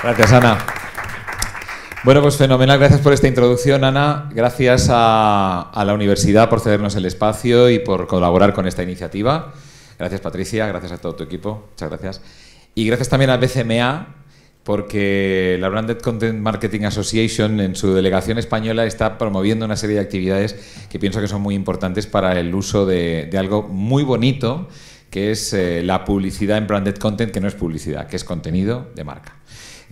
Gracias, Ana. Bueno, pues fenomenal. Gracias por esta introducción, Ana. Gracias a la universidad por cedernos el espacio y por colaborar con esta iniciativa. Gracias, Patricia. Gracias a todo tu equipo. Muchas gracias. Y gracias también a BCMA, porque la Branded Content Marketing Association en su delegación española está promoviendo una serie de actividades que pienso que son muy importantes para el uso de algo muy bonito, que es la publicidad en Branded Content, que no es publicidad, que es contenido de marca.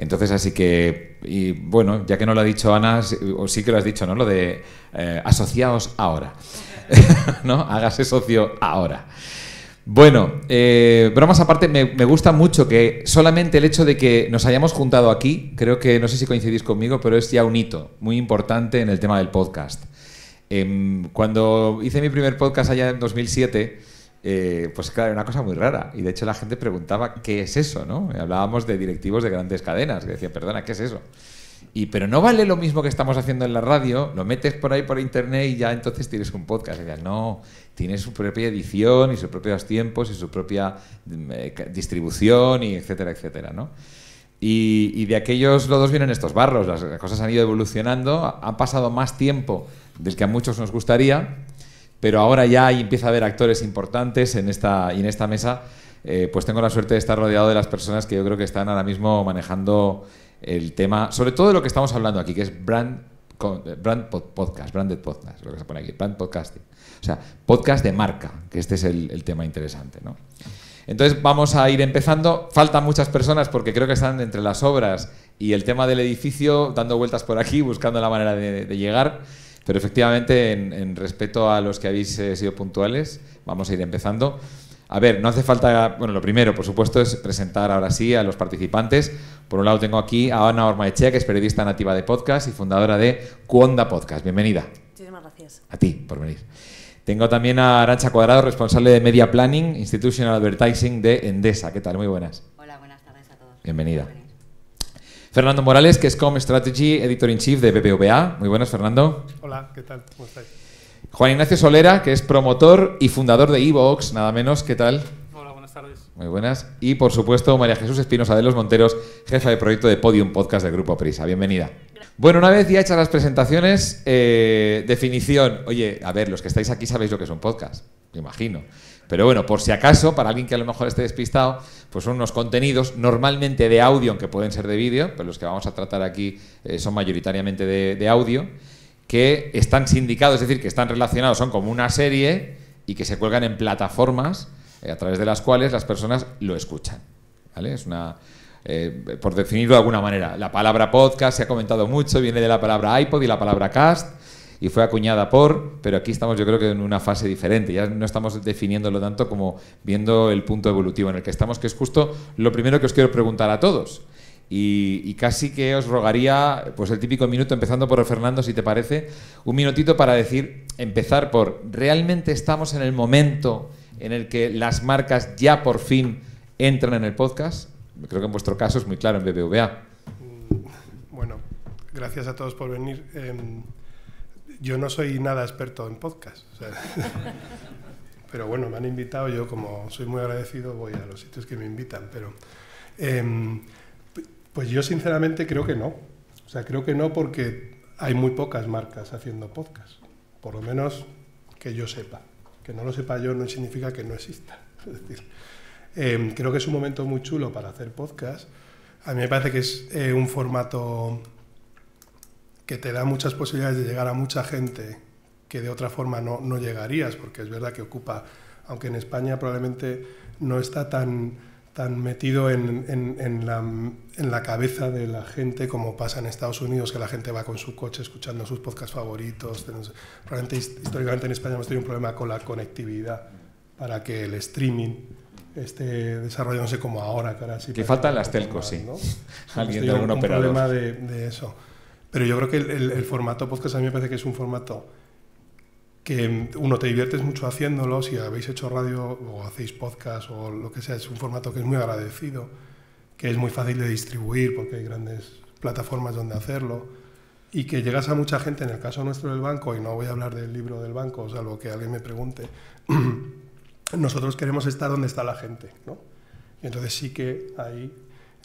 Entonces, así que, y bueno, ya que no lo ha dicho Ana, o sí que lo has dicho, ¿no? Lo de asociaos ahora, ¿no? Hágase socio ahora. Bueno, bromas aparte, me gusta mucho que solamente el hecho de que nos hayamos juntado aquí, creo que, no sé si coincidís conmigo, pero es ya un hito muy importante en el tema del podcast. Cuando hice mi primer podcast allá en 2007, pues claro, era una cosa muy rara. Y de hecho la gente preguntaba, ¿qué es eso? ¿No? Hablábamos de directivos de grandes cadenas, que decían, perdona, ¿qué es eso? Pero no vale lo mismo que estamos haciendo en la radio, lo metes por ahí por internet y ya entonces tienes un podcast. Y decían, no, tiene su propia edición y sus propios tiempos y su propia distribución y etcétera, etcétera, ¿no? Y de aquellos lodos vienen estos barros, las cosas han ido evolucionando, ha pasado más tiempo del que a muchos nos gustaría, pero ahora ya empieza a haber actores importantes en esta mesa. Pues tengo la suerte de estar rodeado de las personas que yo creo que están ahora mismo manejando el tema, sobre todo de lo que estamos hablando aquí, que es branded podcast, lo que se pone aquí, brand podcasting. O sea, podcast de marca, que este es el tema interesante, ¿no? Entonces vamos a ir empezando. Faltan muchas personas porque creo que están entre las obras y el tema del edificio dando vueltas por aquí, buscando la manera de llegar. Pero efectivamente, en respeto a los que habéis sido puntuales, vamos a ir empezando. A ver, no hace falta... Bueno, lo primero, por supuesto, es presentar ahora sí a los participantes. Por un lado tengo aquí a Ana Ormaechea, que es periodista nativa de podcast y fundadora de Cuonda Podcast. Bienvenida. Muchísimas gracias. A ti, por venir. Tengo también a Arantxa Cuadrado, responsable de Media Planning, Institutional Advertising de Endesa. ¿Qué tal? Muy buenas. Hola, buenas tardes a todos. Bienvenida. Fernando Morales, que es Com Strategy Editor-in-Chief de BBVA. Muy buenas, Fernando. Hola, ¿qué tal? ¿Cómo estáis? Juan Ignacio Solera, que es promotor y fundador de iVoox, nada menos. ¿Qué tal? Hola, buenas tardes. Muy buenas. Y, por supuesto, María Jesús Espinosa de los Monteros, jefa de proyecto de Podium Podcast del Grupo Prisa. Bienvenida. Bueno, una vez ya hechas las presentaciones, definición. Oye, a ver, los que estáis aquí sabéis lo que es un podcast, me imagino. Pero bueno, por si acaso, para alguien que a lo mejor esté despistado, pues son unos contenidos normalmente de audio, aunque pueden ser de vídeo, pero los que vamos a tratar aquí son mayoritariamente de audio, que están sindicados, es decir, que están relacionados, son como una serie y que se cuelgan en plataformas a través de las cuales las personas lo escuchan, ¿vale? Es una... por definirlo de alguna manera, la palabra podcast se ha comentado mucho, viene de la palabra iPod y la palabra cast, y fue acuñada pero aquí estamos yo creo que en una fase diferente, ya no estamos definiéndolo tanto como viendo el punto evolutivo en el que estamos, que es justo lo primero que os quiero preguntar a todos. Y casi que os rogaría pues el típico minuto, empezando por Fernando, si te parece, un minutito para empezar por, ¿realmente estamos en el momento en el que las marcas ya por fin entran en el podcast? Creo que en vuestro caso es muy claro en BBVA. Bueno, gracias a todos por venir. Yo no soy nada experto en podcast, o sea, pero bueno, me han invitado, yo como soy muy agradecido voy a los sitios que me invitan, pero pues yo sinceramente creo que no. O sea, creo que no porque hay muy pocas marcas haciendo podcast, por lo menos que yo sepa. Que no lo sepa yo no significa que no exista. Es decir, creo que es un momento muy chulo para hacer podcast. A mí me parece que es un formato que te da muchas posibilidades de llegar a mucha gente que de otra forma no llegarías, porque es verdad que ocupa, aunque en España probablemente no está tan metido en la cabeza de la gente como pasa en Estados Unidos, que la gente va con su coche escuchando sus podcasts favoritos. Probablemente históricamente en España hemos tenido un problema con la conectividad para que el streaming esté desarrollándose como ahora. Que ahora sí que faltan las telcos, sí. ¿no? Alguien de algún operador. Problema de eso. Pero yo creo que el formato podcast a mí me parece que es un formato que uno te diviertes mucho haciéndolo. Si habéis hecho radio o hacéis podcast o lo que sea, es un formato que es muy agradecido, que es muy fácil de distribuir porque hay grandes plataformas donde hacerlo y que llegas a mucha gente. En el caso nuestro del banco, y no voy a hablar del libro del banco, salvo que alguien me pregunte, nosotros queremos estar donde está la gente, ¿no? Y entonces sí que ahí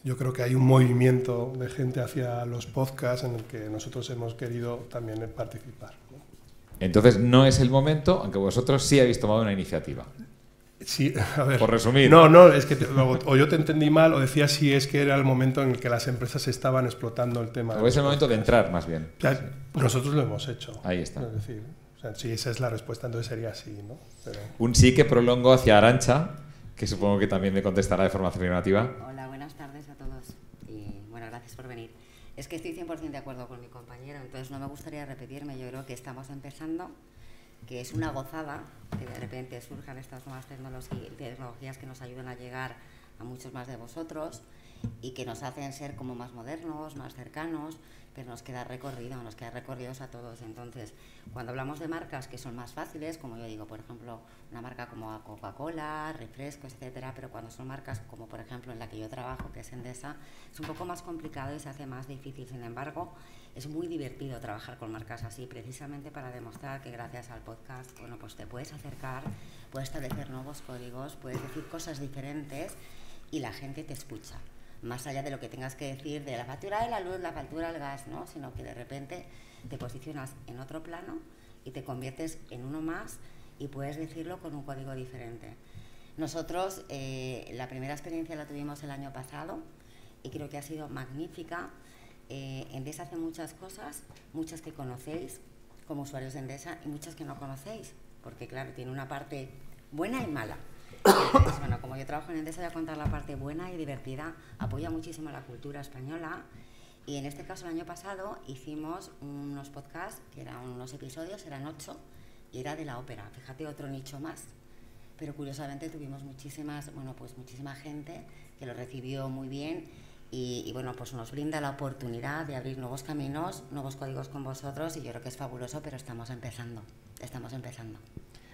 Yo creo que hay un movimiento de gente hacia los podcasts en el que nosotros hemos querido también participar, ¿no? Entonces no es el momento, aunque vosotros sí habéis tomado una iniciativa. Sí, a ver. Por resumir. No, es que o yo te entendí mal o decía si es que era el momento en el que las empresas estaban explotando el tema. O es el momento de entrar, más bien. O sea, nosotros lo hemos hecho. Ahí está. Es decir, o sea, si esa es la respuesta, entonces sería así, ¿no? Pero... Un sí que prolongo hacia Arantxa, que supongo que también me contestará de forma afirmativa. Hola, buenas tardes a todos y bueno, gracias por venir. Es que estoy 100% de acuerdo con mi compañero, entonces no me gustaría repetirme. Yo creo que estamos empezando, que es una gozada que de repente surjan estas nuevas tecnologías que nos ayudan a llegar a muchos más de vosotros y que nos hacen ser como más modernos, más cercanos, pero nos queda recorridos a todos. Entonces, cuando hablamos de marcas que son más fáciles, como yo digo, por ejemplo, una marca como Coca-Cola, refrescos, etcétera, pero cuando son marcas como, por ejemplo, en la que yo trabajo, que es Endesa, es un poco más complicado y se hace más difícil. Sin embargo, es muy divertido trabajar con marcas así, precisamente para demostrar que gracias al podcast, bueno, pues te puedes acercar, puedes establecer nuevos códigos, puedes decir cosas diferentes y la gente te escucha. Más allá de lo que tengas que decir de la factura de la luz, la factura del gas, ¿no? Sino que de repente te posicionas en otro plano y te conviertes en uno más y puedes decirlo con un código diferente. Nosotros la primera experiencia la tuvimos el año pasado y creo que ha sido magnífica. Endesa hace muchas cosas, muchas que conocéis como usuarios de Endesa y muchas que no conocéis, porque claro, tiene una parte buena y mala. Entonces, bueno, como yo trabajo en Endesa, voy a contar la parte buena y divertida. Apoya muchísimo la cultura española y en este caso el año pasado hicimos unos podcasts que eran unos episodios, eran 8 y era de la ópera. Fíjate, otro nicho más. Pero curiosamente tuvimos muchísima gente que lo recibió muy bien y bueno, pues nos brinda la oportunidad de abrir nuevos caminos, nuevos códigos con vosotros y yo creo que es fabuloso, pero estamos empezando.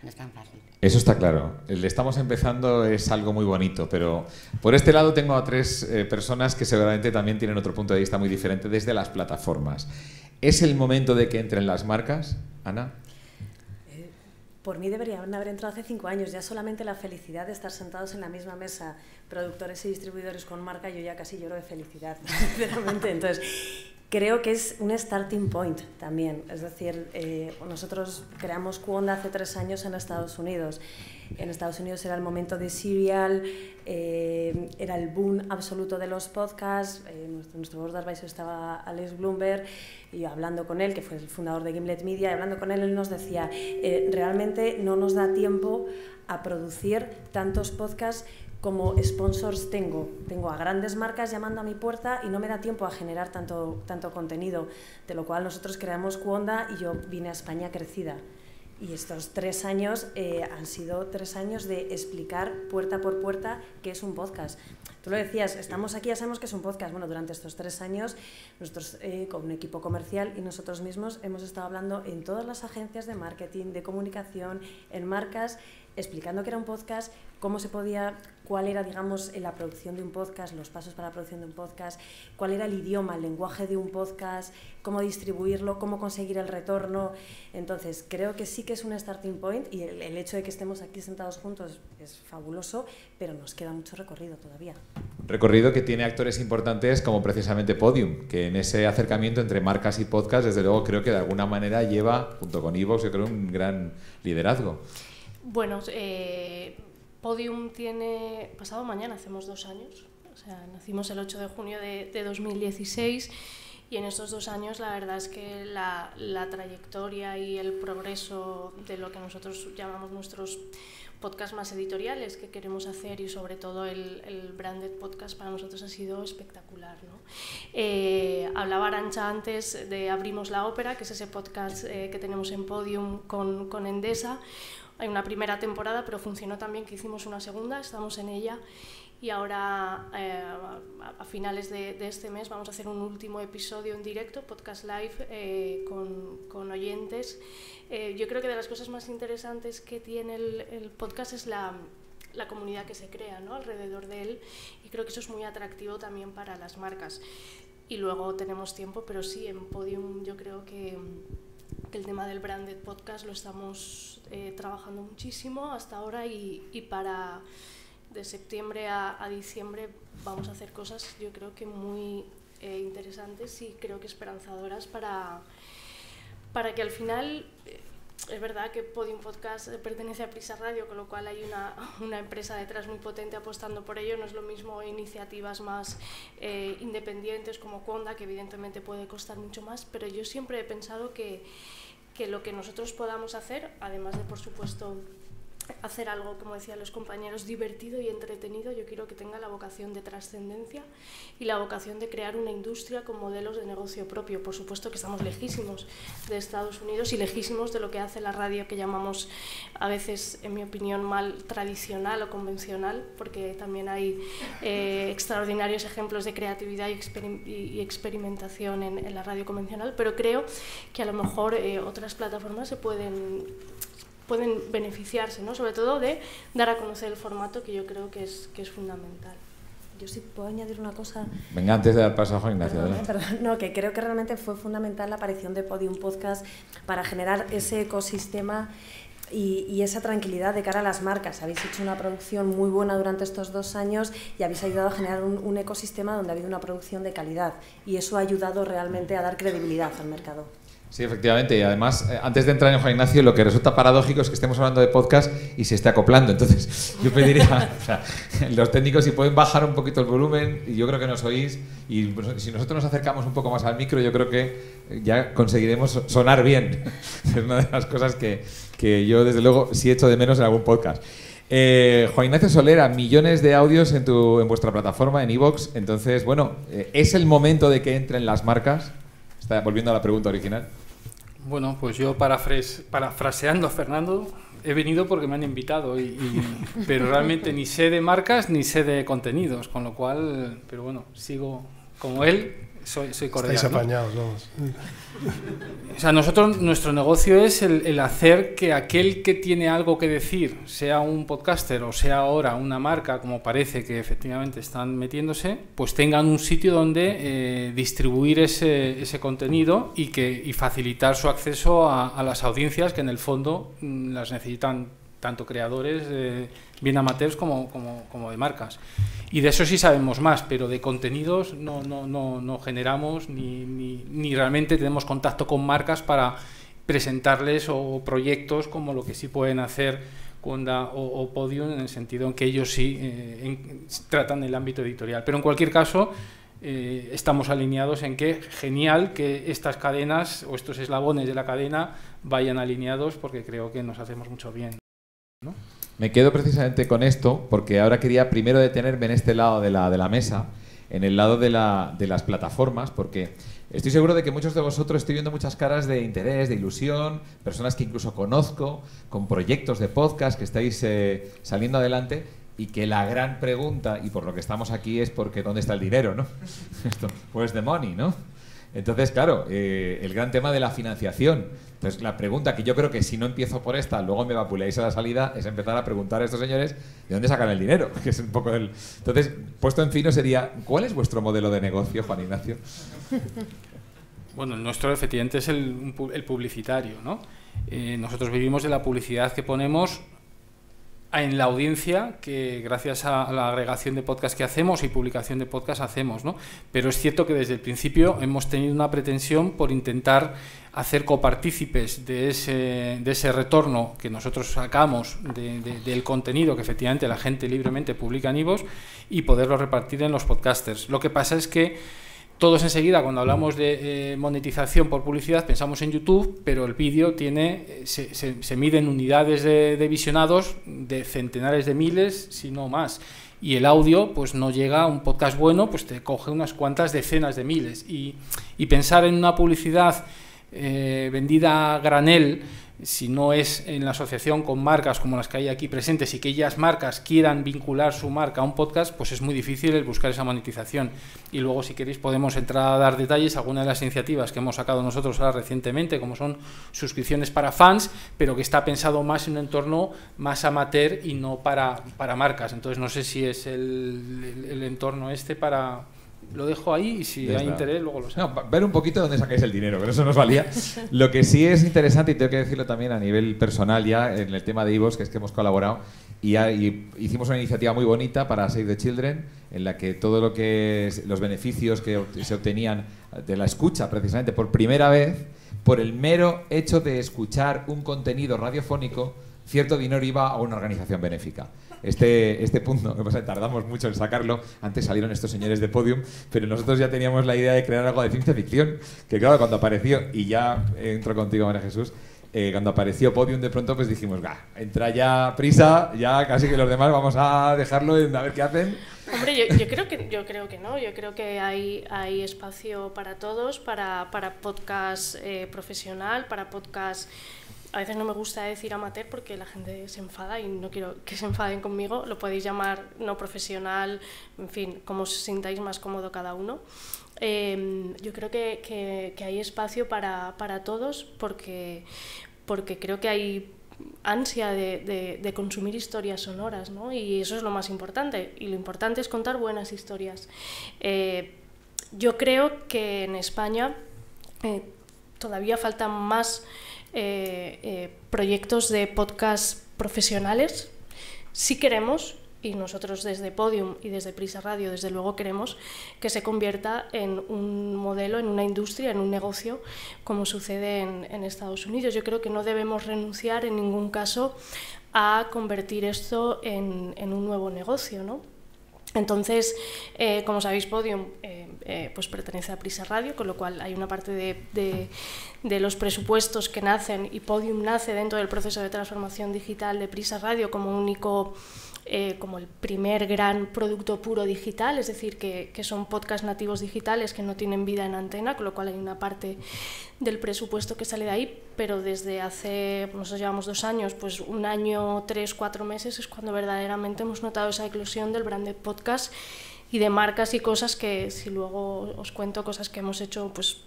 No es tan fácil. Eso está claro. El estamos empezando es algo muy bonito, pero por este lado tengo a tres personas que seguramente también tienen otro punto de vista muy diferente desde las plataformas. ¿Es el momento de que entren las marcas, Ana? Por mí deberían haber entrado hace 5 años. Ya solamente la felicidad de estar sentados en la misma mesa, productores y distribuidores con marca, yo ya casi lloro de felicidad, sinceramente. Entonces, creo que es un starting point también. Es decir, nosotros creamos Cuonda hace 3 años en Estados Unidos. En Estados Unidos era el momento de Serial, era el boom absoluto de los podcasts. Nuestro board advisor estaba Alex Bloomberg y hablando con él, que fue el fundador de Gimlet Media, y hablando con él, él nos decía, realmente no nos da tiempo a producir tantos podcasts como sponsors tengo a grandes marcas llamando a mi puerta y no me da tiempo a generar tanto contenido, de lo cual nosotros creamos Cuonda y yo vine a España crecida. Y estos 3 años han sido 3 años de explicar puerta por puerta qué es un podcast. Tú lo decías, estamos aquí, ya sabemos que es un podcast. Bueno, durante estos 3 años, nosotros con un equipo comercial y nosotros mismos hemos estado hablando en todas las agencias de marketing, de comunicación, en marcas, explicando qué era un podcast, cómo se podía, cuál era, digamos, la producción de un podcast, los pasos para la producción de un podcast, cuál era el idioma, el lenguaje de un podcast, cómo distribuirlo, cómo conseguir el retorno. Entonces, creo que sí que es un starting point y el hecho de que estemos aquí sentados juntos es fabuloso, pero nos queda mucho recorrido todavía. Recorrido que tiene actores importantes como precisamente Podium, que en ese acercamiento entre marcas y podcast, desde luego creo que de alguna manera lleva, junto con Evox, yo creo, un gran liderazgo. Bueno, Podium tiene, pasado mañana hacemos 2 años, o sea, nacimos el 8 de junio de 2016 y en estos 2 años la verdad es que la trayectoria y el progreso de lo que nosotros llamamos nuestros podcasts más editoriales que queremos hacer y sobre todo el branded podcast para nosotros ha sido espectacular, ¿no? Hablaba Arantxa antes de Abrimos la Ópera, que es ese podcast que tenemos en Podium con Endesa. Hay una primera temporada, pero funcionó también que hicimos una segunda, estamos en ella y ahora a finales de este mes vamos a hacer un último episodio en directo, podcast live, con oyentes. Yo creo que de las cosas más interesantes que tiene el podcast es la comunidad que se crea, ¿no?, alrededor de él y creo que eso es muy atractivo también para las marcas. Y luego tenemos tiempo, pero sí, en Podium yo creo que el tema del branded podcast lo estamos trabajando muchísimo hasta ahora y para de septiembre a diciembre vamos a hacer cosas, yo creo que muy interesantes y creo que esperanzadoras para que al final, es verdad que Podium Podcast pertenece a Prisa Radio, con lo cual hay una empresa detrás muy potente apostando por ello. No es lo mismo iniciativas más independientes como Conda, que evidentemente puede costar mucho más, pero yo siempre he pensado que lo que nosotros podamos hacer, además de, por supuesto, hacer algo, como decían los compañeros, divertido y entretenido, yo quiero que tenga la vocación de trascendencia y la vocación de crear una industria con modelos de negocio propio. Por supuesto que estamos lejísimos de Estados Unidos y lejísimos de lo que hace la radio, que llamamos a veces, en mi opinión, mal tradicional o convencional, porque también hay extraordinarios ejemplos de creatividad y experimentación en la radio convencional, pero creo que a lo mejor otras plataformas pueden beneficiarse, ¿no? Sobre todo de dar a conocer el formato, que yo creo que es fundamental. Yo sí puedo añadir una cosa. Venga, antes de dar paso a Juan Ignacio. Perdón, no, que creo que realmente fue fundamental la aparición de Podium Podcast para generar ese ecosistema y esa tranquilidad de cara a las marcas. Habéis hecho una producción muy buena durante estos 2 años y habéis ayudado a generar un ecosistema donde ha habido una producción de calidad, y eso ha ayudado realmente a dar credibilidad al mercado. Sí, efectivamente, y además, antes de entrar en Juan Ignacio, lo que resulta paradójico es que estemos hablando de podcast y se esté acoplando. Entonces, yo pediría, o sea, los técnicos, si pueden bajar un poquito el volumen, y yo creo que nos oís, y si nosotros nos acercamos un poco más al micro, yo creo que ya conseguiremos sonar bien. Es una de las cosas que yo, desde luego, sí echo de menos en algún podcast. Juan Ignacio Solera, millones de audios en vuestra plataforma, en iVoox. Entonces, bueno, ¿es el momento de que entren las marcas? Volviendo a la pregunta original. Bueno, pues yo parafraseando a Fernando, he venido porque me han invitado, pero realmente ni sé de marcas ni sé de contenidos, con lo cual, pero bueno, sigo como él, soy cordial. Estáis apañados, ¿no? Vamos. O sea, nuestro negocio es el hacer que aquel que tiene algo que decir, sea un podcaster o sea ahora una marca, como parece que efectivamente están metiéndose, pues tengan un sitio donde distribuir ese contenido y facilitar su acceso a las audiencias que en el fondo las necesitan tanto creadores bien amateurs como de marcas. Y de eso sí sabemos más, pero de contenidos no generamos ni realmente tenemos contacto con marcas para presentarles o proyectos como lo que sí pueden hacer Conda o Podium, en el sentido en que ellos sí tratan el ámbito editorial. Pero en cualquier caso, estamos alineados en que genial que estas cadenas o estos eslabones de la cadena vayan alineados, porque creo que nos hacemos mucho bien, ¿no? Me quedo precisamente con esto, porque ahora quería primero detenerme en este lado de la mesa, en el lado de las plataformas, porque estoy seguro de que muchos de vosotros estoy viendo muchas caras de interés, de ilusión, personas que incluso conozco, con proyectos de podcast que estáis saliendo adelante, y que la gran pregunta, y por lo que estamos aquí, es porque ¿dónde está el dinero, no? Where's the money, ¿no? Entonces, claro, el gran tema de la financiación. Entonces, la pregunta que yo creo que si no empiezo por esta, luego me vapuleáis a la salida, es empezar a preguntar a estos señores de dónde sacan el dinero, que es un poco el... Entonces, puesto en fino sería, ¿cuál es vuestro modelo de negocio, Juan Ignacio? Bueno, el nuestro efectivamente es el publicitario, ¿no? Nosotros vivimos de la publicidad que ponemos en la audiencia, que gracias a la agregación de podcast que hacemos y publicación de podcast hacemos, ¿no? Pero es cierto que desde el principio hemos tenido una pretensión por intentar hacer copartícipes de ese retorno que nosotros sacamos del contenido que efectivamente la gente libremente publica en iVoox, y poderlo repartir en los podcasters. Lo que pasa es que todos enseguida, cuando hablamos de monetización por publicidad, pensamos en YouTube, pero el vídeo se mide en unidades de visionados de centenares de miles, si no más. Y el audio, pues no llega a un podcast bueno, pues te coge unas cuantas decenas de miles. Y pensar en una publicidad vendida a granel, si no es en la asociación con marcas como las que hay aquí presentes y que ellas marcas quieran vincular su marca a un podcast, pues es muy difícil el buscar esa monetización. Y luego, si queréis, podemos entrar a dar detalles a algunas de las iniciativas que hemos sacado nosotros ahora recientemente, como son suscripciones para fans, pero que está pensado más en un entorno más amateur y no para marcas. Entonces no sé si es el entorno para... Lo dejo ahí, y si hay interés luego lo sé. No, ver un poquito dónde sacáis el dinero, pero eso nos valía. Lo que sí es interesante, y tengo que decirlo también a nivel personal ya, en el tema de iVoox, que es que hemos colaborado, y hicimos una iniciativa muy bonita para Save the Children, en la que todo lo que los beneficios que se obtenían de la escucha, precisamente por primera vez, por el mero hecho de escuchar un contenido radiofónico, cierto dinero iba a una organización benéfica. Este punto, tardamos mucho en sacarlo, antes salieron estos señores de Podium, pero nosotros ya teníamos la idea de crear algo de ciencia ficción, que claro, cuando apareció, y ya entro contigo, María Jesús, cuando apareció Podium de pronto pues dijimos, entra ya Prisa, ya casi que los demás vamos a dejarlo a ver qué hacen. Hombre, yo creo que no, yo creo que hay espacio para todos, para podcast profesional, para podcast, a veces no me gusta decir amateur porque la gente se enfada y no quiero que se enfaden conmigo, lo podéis llamar no profesional, en fin, como os sintáis más cómodo cada uno. Yo creo que hay espacio para todos porque creo que hay ansia de consumir historias sonoras, ¿no? Y eso es lo más importante, y lo importante es contar buenas historias. Yo creo que en España todavía faltan más proyectos de podcast profesionales. Si queremos, y nosotros desde Podium y desde Prisa Radio desde luego queremos que se convierta en un modelo, en una industria, en un negocio, como sucede en Estados Unidos. Yo creo que no debemos renunciar en ningún caso a convertir esto en un nuevo negocio, ¿no? Entonces, como sabéis, Podium pues pertenece a Prisa Radio, con lo cual hay una parte de los presupuestos que nacen, y Podium nace dentro del proceso de transformación digital de Prisa Radio como único, como el primer gran producto puro digital, es decir, que son podcasts nativos digitales que no tienen vida en antena, con lo cual hay una parte del presupuesto que sale de ahí, pero desde hace, nosotros llevamos 2 años, pues 1 año, 3, 4 meses es cuando verdaderamente hemos notado esa eclosión del branded podcast y de marcas y cosas que, si luego os cuento cosas que hemos hecho pues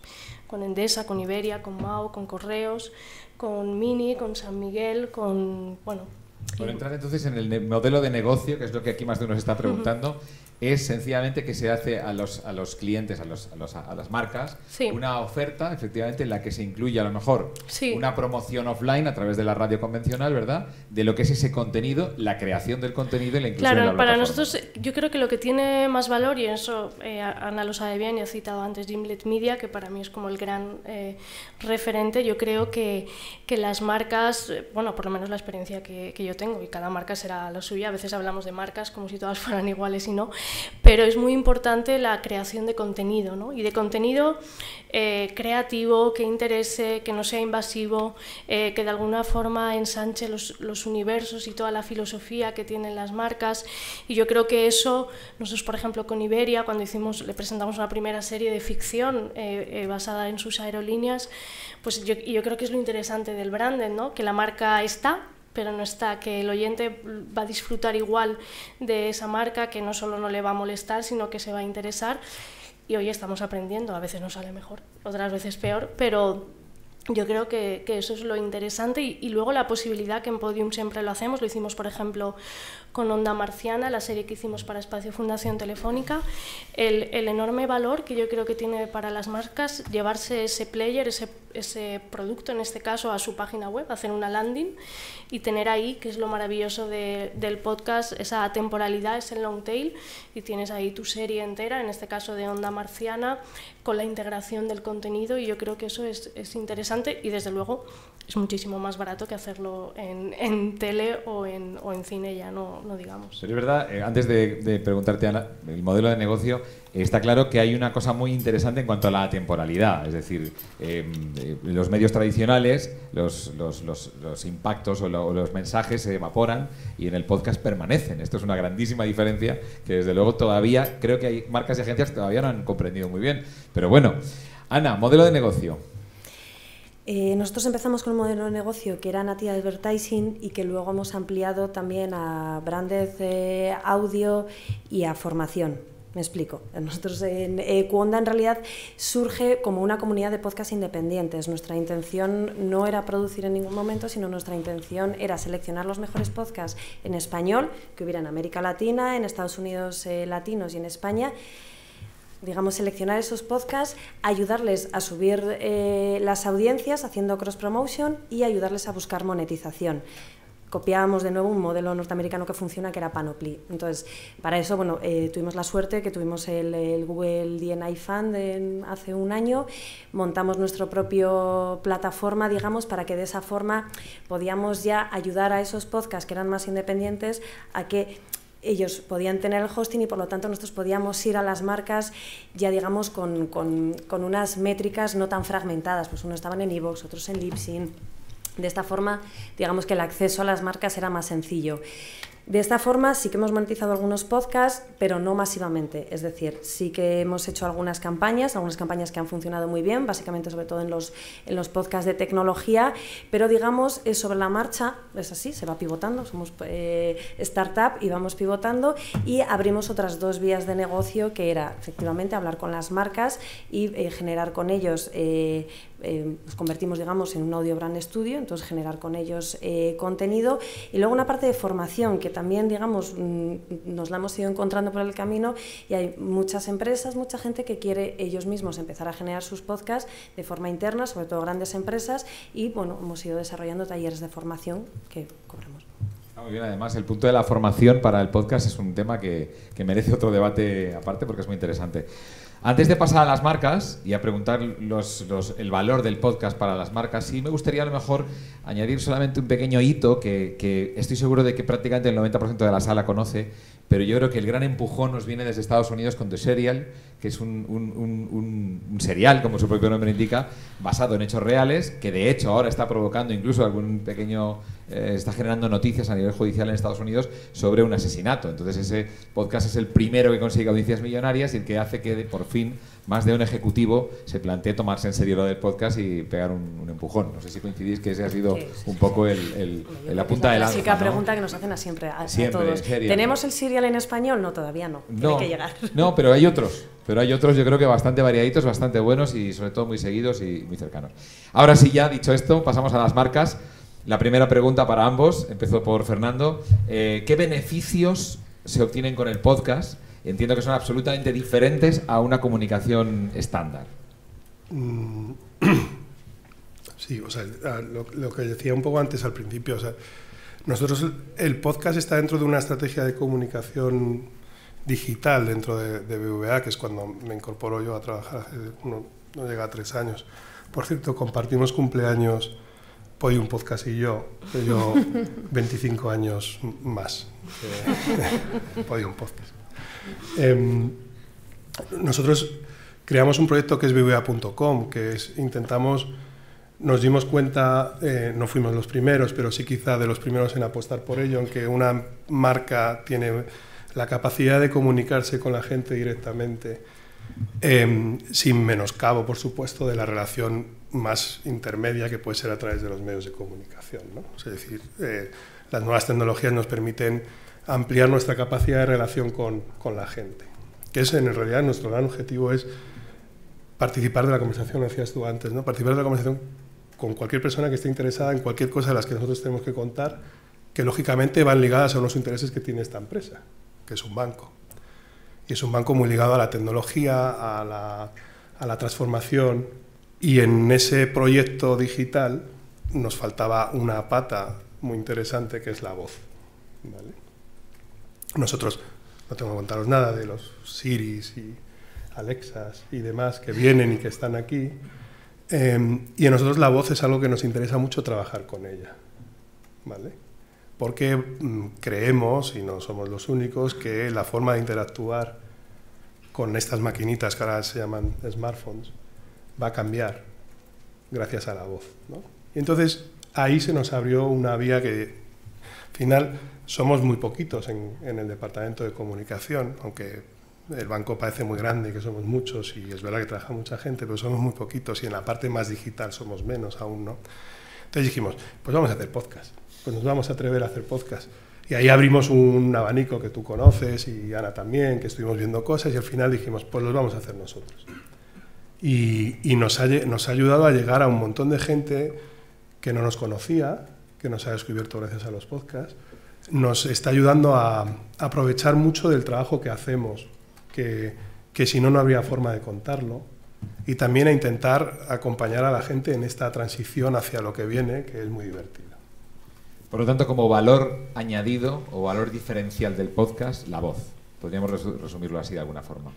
con Endesa, con Iberia, con MAO, con Correos, con Mini, con San Miguel, con, bueno... Por entrar entonces en el modelo de negocio, que es lo que aquí más de uno se está preguntando, es sencillamente que se hace a los clientes, a las marcas, sí, una oferta, efectivamente, en la que se incluye a lo mejor sí, una promoción offline a través de la radio convencional, ¿verdad? De lo que es ese contenido, la creación del contenido y la inclusión de la para plataforma. nosotros yo creo que lo que tiene más valor, y eso Ana lo sabe bien y ha citado antes Gimlet Media, que para mí es como el gran referente. Yo creo que las marcas, bueno, por lo menos la experiencia que yo tengo, y cada marca será la suya, a veces hablamos de marcas como si todas fueran iguales y no, pero es muy importante la creación de contenido, ¿no? Y de contenido creativo, que interese, que no sea invasivo, que de alguna forma ensanche los universos y toda la filosofía que tienen las marcas. Y yo creo que eso, nosotros por ejemplo con Iberia, cuando le presentamos una primera serie de ficción basada en sus aerolíneas, pues yo creo que es lo interesante del branded, ¿no? Que la marca está, pero no está, que el oyente va a disfrutar igual de esa marca, que no solo no le va a molestar, sino que se va a interesar. Y hoy estamos aprendiendo, a veces nos sale mejor, otras veces peor, pero yo creo que eso es lo interesante. Y luego la posibilidad, que en Podium siempre lo hacemos, lo hicimos por ejemplo con Onda Marciana, la serie que hicimos para Espacio Fundación Telefónica, el enorme valor que yo creo que tiene para las marcas llevarse ese player, ese producto en este caso, a su página web, hacer una landing y tener ahí, que es lo maravilloso del podcast, esa temporalidad, ese long tail, y tienes ahí tu serie entera, en este caso de Onda Marciana, con la integración del contenido, y yo creo que eso es interesante, y desde luego es muchísimo más barato que hacerlo en tele o en cine, ya no digamos. Pero es verdad, antes de preguntarte, Ana, el modelo de negocio, está claro que hay una cosa muy interesante en cuanto a la temporalidad, es decir, los medios tradicionales, los impactos o los mensajes se evaporan y en el podcast permanecen. Esto es una grandísima diferencia que desde luego todavía creo que hay marcas y agencias que todavía no han comprendido muy bien. Pero bueno, Ana, modelo de negocio. Nosotros empezamos con un modelo de negocio que era Native Advertising y que luego hemos ampliado también a branded audio y a formación. Me explico. Nosotros en Cuonda en realidad surge como una comunidad de podcast independientes. Nuestra intención no era producir en ningún momento, sino nuestra intención era seleccionar los mejores podcasts en español que hubiera en América Latina, en Estados Unidos latinos y en España. Digamos, seleccionar esos podcasts, ayudarles a subir las audiencias haciendo cross-promotion y ayudarles a buscar monetización. copiábamos de nuevo un modelo norteamericano que funciona, que era Panoply. Entonces, para eso, bueno, tuvimos la suerte que tuvimos el Google D&I Fund hace un año, montamos nuestra propia plataforma, digamos, para que de esa forma podíamos ya ayudar a esos podcasts que eran más independientes a que ellos podían tener el hosting y por lo tanto nosotros podíamos ir a las marcas ya digamos con unas métricas no tan fragmentadas, pues unos estaban en iVoox, otros en Libsyn. De esta forma, digamos que el acceso a las marcas era más sencillo. De esta forma sí que hemos monetizado algunos podcasts, pero no masivamente. Es decir, sí que hemos hecho algunas campañas que han funcionado muy bien, básicamente sobre todo en los podcasts de tecnología, pero digamos, es sobre la marcha, es así, se va pivotando, somos startup y vamos pivotando y abrimos otras 2 vías de negocio que era efectivamente hablar con las marcas y generar con ellos nos convertimos, digamos, en un audio brand studio, entonces generar con ellos contenido y luego una parte de formación que también, digamos, nos la hemos ido encontrando por el camino y hay muchas empresas, mucha gente que quiere ellos mismos empezar a generar sus podcasts de forma interna, sobre todo grandes empresas y, bueno, hemos ido desarrollando talleres de formación que cobramos. Muy bien, además el punto de la formación para el podcast es un tema que merece otro debate aparte porque es muy interesante. Antes de pasar a las marcas y a preguntar el valor del podcast para las marcas, sí me gustaría a lo mejor añadir solamente un pequeño hito que estoy seguro de que prácticamente el 90% de la sala conoce, pero yo creo que el gran empujón nos viene desde Estados Unidos con The Serial, que es un serial, como su propio nombre indica, basado en hechos reales, que de hecho ahora está provocando incluso algún pequeño... está generando noticias a nivel judicial en Estados Unidos sobre un asesinato. Entonces ese podcast es el primero que consigue audiencias millonarias y el que hace que por fin más de un ejecutivo se plantee tomarse en serio lo del podcast y pegar un empujón. No sé si coincidís que ese ha sido un poco la punta de lanza. La clásica pregunta que nos hacen siempre a todos. ¿Tenemos el serial en español? No, todavía no. Tiene que llegar. No, pero hay otros. Yo creo que bastante variaditos, bastante buenos y sobre todo muy seguidos y muy cercanos. Ahora sí, ya dicho esto, pasamos a las marcas. La primera pregunta para ambos, empezó por Fernando. ¿Qué beneficios se obtienen con el podcast? Entiendo que son absolutamente diferentes a una comunicación estándar. Sí, o sea, lo que decía un poco antes al principio, o sea, nosotros el podcast está dentro de una estrategia de comunicación digital dentro de BVA, que es cuando me incorporo yo a trabajar hace no llega a 3 años. Por cierto, compartimos cumpleaños Podium Podcast y yo 25 años más Podium Podcast. Nosotros creamos un proyecto que es BVA.com, que es nos dimos cuenta, no fuimos los primeros, pero sí quizá de los primeros en apostar por ello, en que una marca tiene la capacidad de comunicarse con la gente directamente, sin menoscabo, por supuesto, de la relación más intermedia que puede ser a través de los medios de comunicación, ¿no? Es decir, las nuevas tecnologías nos permiten ampliar nuestra capacidad de relación con la gente, que es en realidad nuestro gran objetivo es participar de la conversación, decías tú antes, ¿no? Participar de la conversación con cualquier persona que esté interesada en cualquier cosa de las que nosotros tenemos que contar, que lógicamente van ligadas a unos intereses que tiene esta empresa, que es un banco. Y es un banco muy ligado a la tecnología, a la transformación, y en ese proyecto digital nos faltaba una pata muy interesante que es la voz, ¿vale? Nosotros, no tengo que contaros nada de los Siris y Alexas y demás que vienen y que están aquí, y a nosotros la voz es algo que nos interesa mucho trabajar con ella, ¿vale? Porque creemos, y no somos los únicos, que la forma de interactuar con estas maquinitas que ahora se llaman smartphones va a cambiar gracias a la voz, ¿no? Y entonces ahí se nos abrió una vía que, al final, somos muy poquitos en el departamento de comunicación, aunque el banco parece muy grande, que somos muchos, y es verdad que trabaja mucha gente, pero somos muy poquitos, y en la parte más digital somos menos aún, ¿no? Entonces dijimos, pues vamos a hacer podcast, pues nos vamos a atrever a hacer podcast. Y ahí abrimos un abanico que tú conoces, y Ana también, que estuvimos viendo cosas, y al final dijimos, pues los vamos a hacer nosotros. Y nos ha ayudado a llegar a un montón de gente que no nos conocía, que nos ha descubierto gracias a los podcasts. Nos está ayudando a aprovechar mucho del trabajo que hacemos, que si no, no habría forma de contarlo, y también a intentar acompañar a la gente en esta transición hacia lo que viene, que es muy divertido. Por lo tanto, como valor añadido o valor diferencial del podcast, la voz. Podríamos resumirlo así de alguna forma.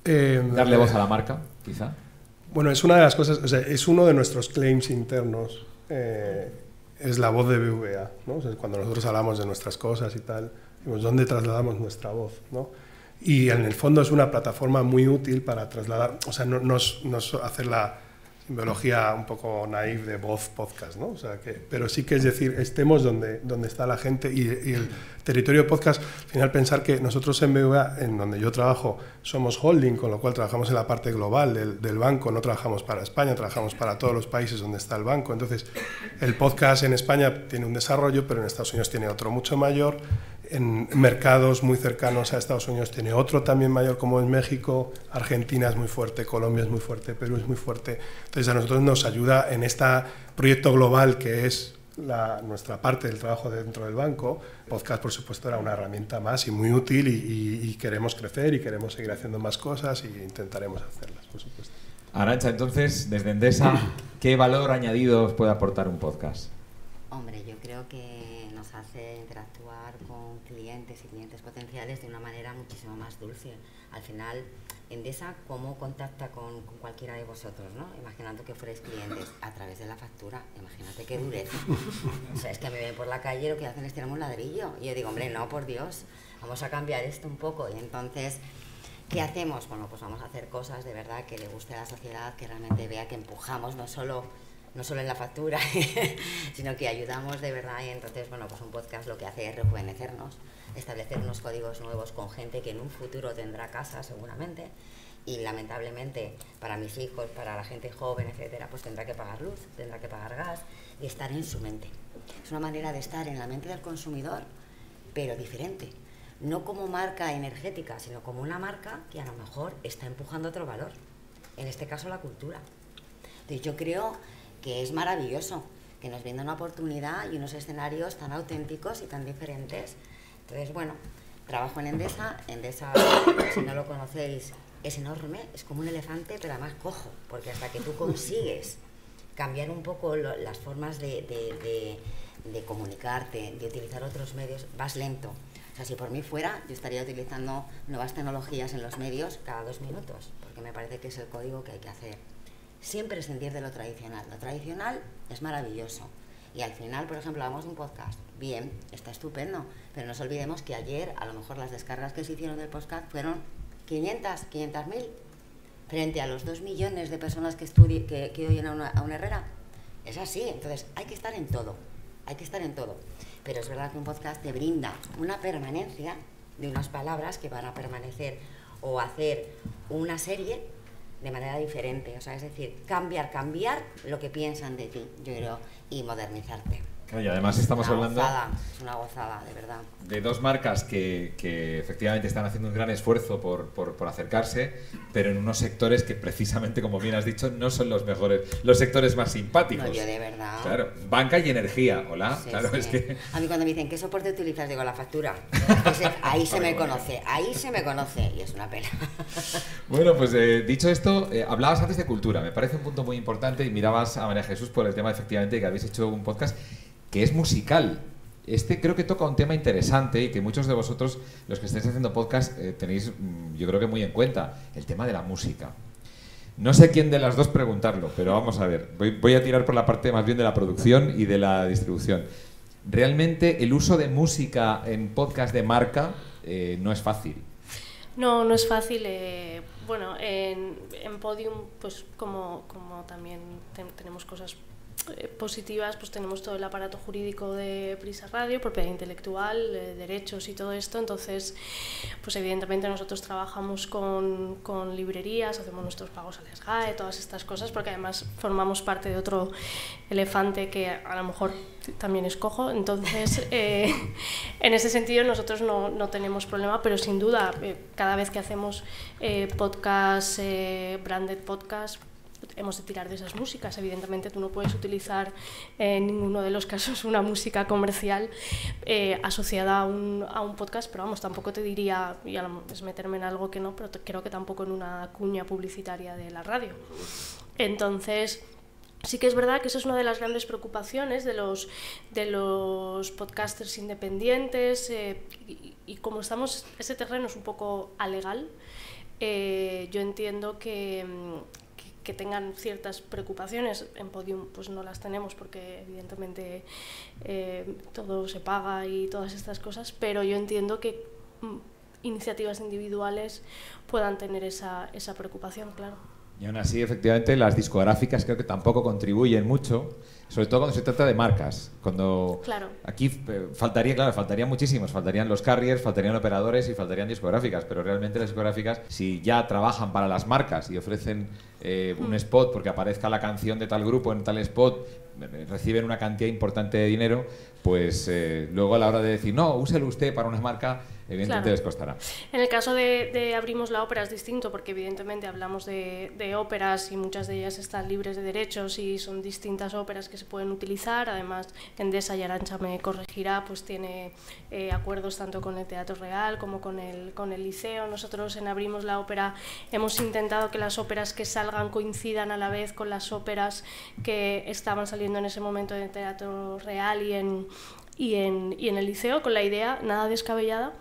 Darle voz a la marca, quizá. Bueno, es una de las cosas, o sea, es uno de nuestros claims internos, es la voz de BVA, ¿no? O sea, cuando nosotros hablamos de nuestras cosas y tal, digamos, ¿dónde trasladamos nuestra voz, ¿no? Y en el fondo es una plataforma muy útil para trasladar, o sea, no hacer la simbología un poco naif de voz podcast, ¿no? O sea, pero sí que es decir, estemos donde está la gente y el territorio podcast, al final pensar que nosotros en BVA, en donde yo trabajo, somos holding, con lo cual trabajamos en la parte global del banco, no trabajamos para España, trabajamos para todos los países donde está el banco. Entonces, el podcast en España tiene un desarrollo, pero en Estados Unidos tiene otro mucho mayor. En mercados muy cercanos a Estados Unidos tiene otro también mayor, como en México. Argentina es muy fuerte, Colombia es muy fuerte, Perú es muy fuerte. Entonces a nosotros nos ayuda en este proyecto global que es nuestra parte del trabajo dentro del banco. Podcast, por supuesto, era una herramienta más y muy útil y queremos crecer y queremos seguir haciendo más cosas y intentaremos hacerlas, por supuesto. Arantxa, entonces, desde Endesa, ¿qué valor añadido os puede aportar un podcast? Hombre, yo creo que nos hace interactuar con clientes y clientes potenciales de una manera muchísimo más dulce. Al final, Endesa, ¿cómo contacta con cualquiera de vosotros, ¿no? Imaginando que fuerais clientes a través de la factura. Imagínate qué dureza. O sea, es que a mí me ven por la calle, lo que hacen es tirarme un ladrillo. Y yo digo, hombre, no, por Dios, vamos a cambiar esto un poco. Y entonces, ¿qué hacemos? Bueno, pues vamos a hacer cosas de verdad que le guste a la sociedad, que realmente vea que empujamos no solo en la factura, sino que ayudamos de verdad. Y entonces, bueno, pues un podcast lo que hace es rejuvenecernos, establecer unos códigos nuevos con gente que en un futuro tendrá casa seguramente, y lamentablemente para mis hijos, para la gente joven, etcétera, pues tendrá que pagar luz, tendrá que pagar gas, y estar en su mente. Es una manera de estar en la mente del consumidor, pero diferente. No como marca energética, sino como una marca que a lo mejor está empujando otro valor, en este caso la cultura. Entonces yo creo que es maravilloso que nos brinda una oportunidad y unos escenarios tan auténticos y tan diferentes. Entonces, bueno, trabajo en Endesa. Endesa, si no lo conocéis, es enorme, es como un elefante, pero además cojo, porque hasta que tú consigues cambiar un poco las formas de comunicarte, de utilizar otros medios, vas lento. O sea, si por mí fuera, yo estaría utilizando nuevas tecnologías en los medios cada 2 minutos, porque me parece que es el código que hay que hacer. Siempre sentir de lo tradicional. Lo tradicional es maravilloso. Y al final, por ejemplo, hablamos de un podcast. Bien, está estupendo, pero no nos olvidemos que ayer, a lo mejor las descargas que se hicieron del podcast fueron 500.000, frente a los 2 millones de personas que oyen a una Herrera. Es así, entonces hay que estar en todo, Pero es verdad que un podcast te brinda una permanencia de unas palabras que van a permanecer, o hacer una serie de manera diferente, o sea, es decir, cambiar lo que piensan de ti, yo creo, y modernizarte. Claro, y además estamos hablando... Es una gozada, de verdad. De 2 marcas que efectivamente están haciendo un gran esfuerzo por acercarse, pero en unos sectores que precisamente, como bien has dicho, no son los mejores, los sectores más simpáticos. No, yo de verdad. Claro, banca y energía, hola, sí, claro, sí. Es que... A mí cuando me dicen, ¿qué soporte utilizas? Digo, la factura. Pues ahí se me conoce, y es una pena. Bueno, pues dicho esto, hablabas antes de cultura, me parece un punto muy importante, y mirabas a María Jesús por el tema, efectivamente, que habéis hecho un podcast que es musical. Creo que toca un tema interesante y que muchos de vosotros, los que estáis haciendo podcast, tenéis, yo creo que muy en cuenta, el tema de la música. No sé quién de las dos preguntarlo, pero vamos a ver. Voy a tirar por la parte más bien de la producción y de la distribución. Realmente el uso de música en podcast de marca no es fácil. No es fácil. Bueno, en Podium, pues como también tenemos cosas positivas, pues tenemos todo el aparato jurídico de Prisa Radio, propiedad intelectual, derechos y todo esto. Entonces, pues evidentemente nosotros trabajamos con librerías, hacemos nuestros pagos al SGAE, todas estas cosas, porque además formamos parte de otro elefante que a lo mejor también es cojo. Entonces, en ese sentido nosotros no tenemos problema, pero sin duda, cada vez que hacemos podcast, branded podcast, hemos de tirar de esas músicas. Evidentemente tú no puedes utilizar en ninguno de los casos una música comercial asociada a un podcast, pero vamos, tampoco te diría, y es meterme en algo que no, pero creo que tampoco en una cuña publicitaria de la radio. Entonces, Sí que es verdad que esa es una de las grandes preocupaciones de los podcasters independientes y como ese terreno es un poco alegal, yo entiendo que tengan ciertas preocupaciones. En Podium pues no las tenemos porque evidentemente todo se paga y todas estas cosas, pero yo entiendo que iniciativas individuales puedan tener esa preocupación, claro. Y aún así, efectivamente, las discográficas creo que tampoco contribuyen mucho, sobre todo cuando se trata de marcas. Claro. Aquí faltarían muchísimos, faltarían los carriers, faltarían operadores y faltarían discográficas, pero realmente las discográficas, si ya trabajan para las marcas y ofrecen un spot porque aparezca la canción de tal grupo en tal spot, reciben una cantidad importante de dinero, pues luego a la hora de decir, no, úselo usted para una marca, evidentemente les costará. En el caso de Abrimos la Ópera es distinto porque evidentemente hablamos de óperas y muchas de ellas están libres de derechos y son distintas óperas que se pueden utilizar. Además, Endesa, y Arantxa me corregirá, pues tiene acuerdos tanto con el Teatro Real como con el Liceo. Nosotros en Abrimos la Ópera hemos intentado que las óperas que salgan coincidan a la vez con las óperas que estaban saliendo en ese momento en el Teatro Real y en el Liceo, con la idea nada descabellada,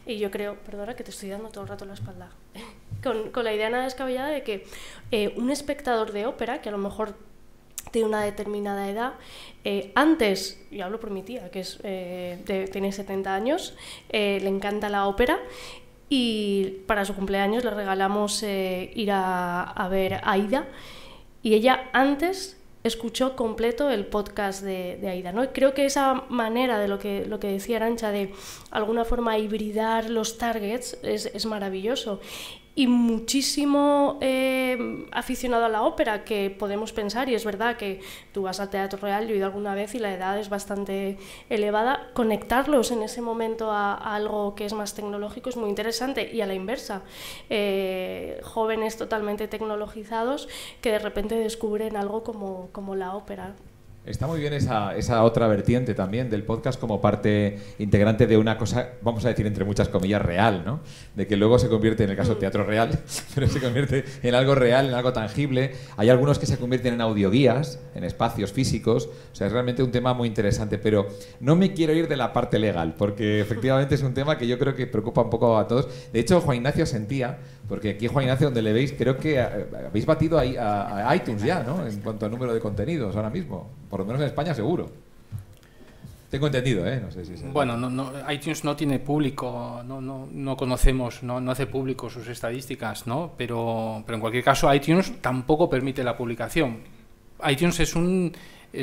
y yo creo, perdona que te estoy dando todo el rato la espalda, con la idea nada descabellada de que un espectador de ópera, que a lo mejor tiene una determinada edad, antes, y hablo por mi tía, que tiene 70 años, le encanta la ópera, y para su cumpleaños le regalamos ir a ver Aida, y ella antes escuchó completo el podcast de Aida, ¿no? Y creo que esa manera de lo que decía Arantxa, de alguna forma hibridar los targets, es maravilloso. Y muchísimo aficionado a la ópera, que podemos pensar, y es verdad que tú vas al Teatro Real, yo he ido alguna vez y la edad es bastante elevada, conectarlos en ese momento a algo que es más tecnológico es muy interesante, y a la inversa, jóvenes totalmente tecnologizados que de repente descubren algo como la ópera. Está muy bien esa otra vertiente también del podcast como parte integrante de una cosa, vamos a decir entre muchas comillas, real, ¿no? De que luego se convierte, en el caso del teatro real, pero se convierte en algo real, en algo tangible. Hay algunos que se convierten en audioguías, en espacios físicos. O sea, es realmente un tema muy interesante, pero no me quiero ir de la parte legal, porque efectivamente es un tema que yo creo que preocupa un poco a todos. De hecho, Juan Ignacio sentía, porque aquí Juan Ignacio, donde le veis, creo que habéis batido a iTunes ya, ¿no? En cuanto al número de contenidos ahora mismo. Por lo menos en España seguro. Tengo entendido, ¿eh? No sé si es bueno, no, iTunes no tiene público, no conocemos, no hace público sus estadísticas, ¿no? Pero en cualquier caso iTunes tampoco permite la publicación. iTunes es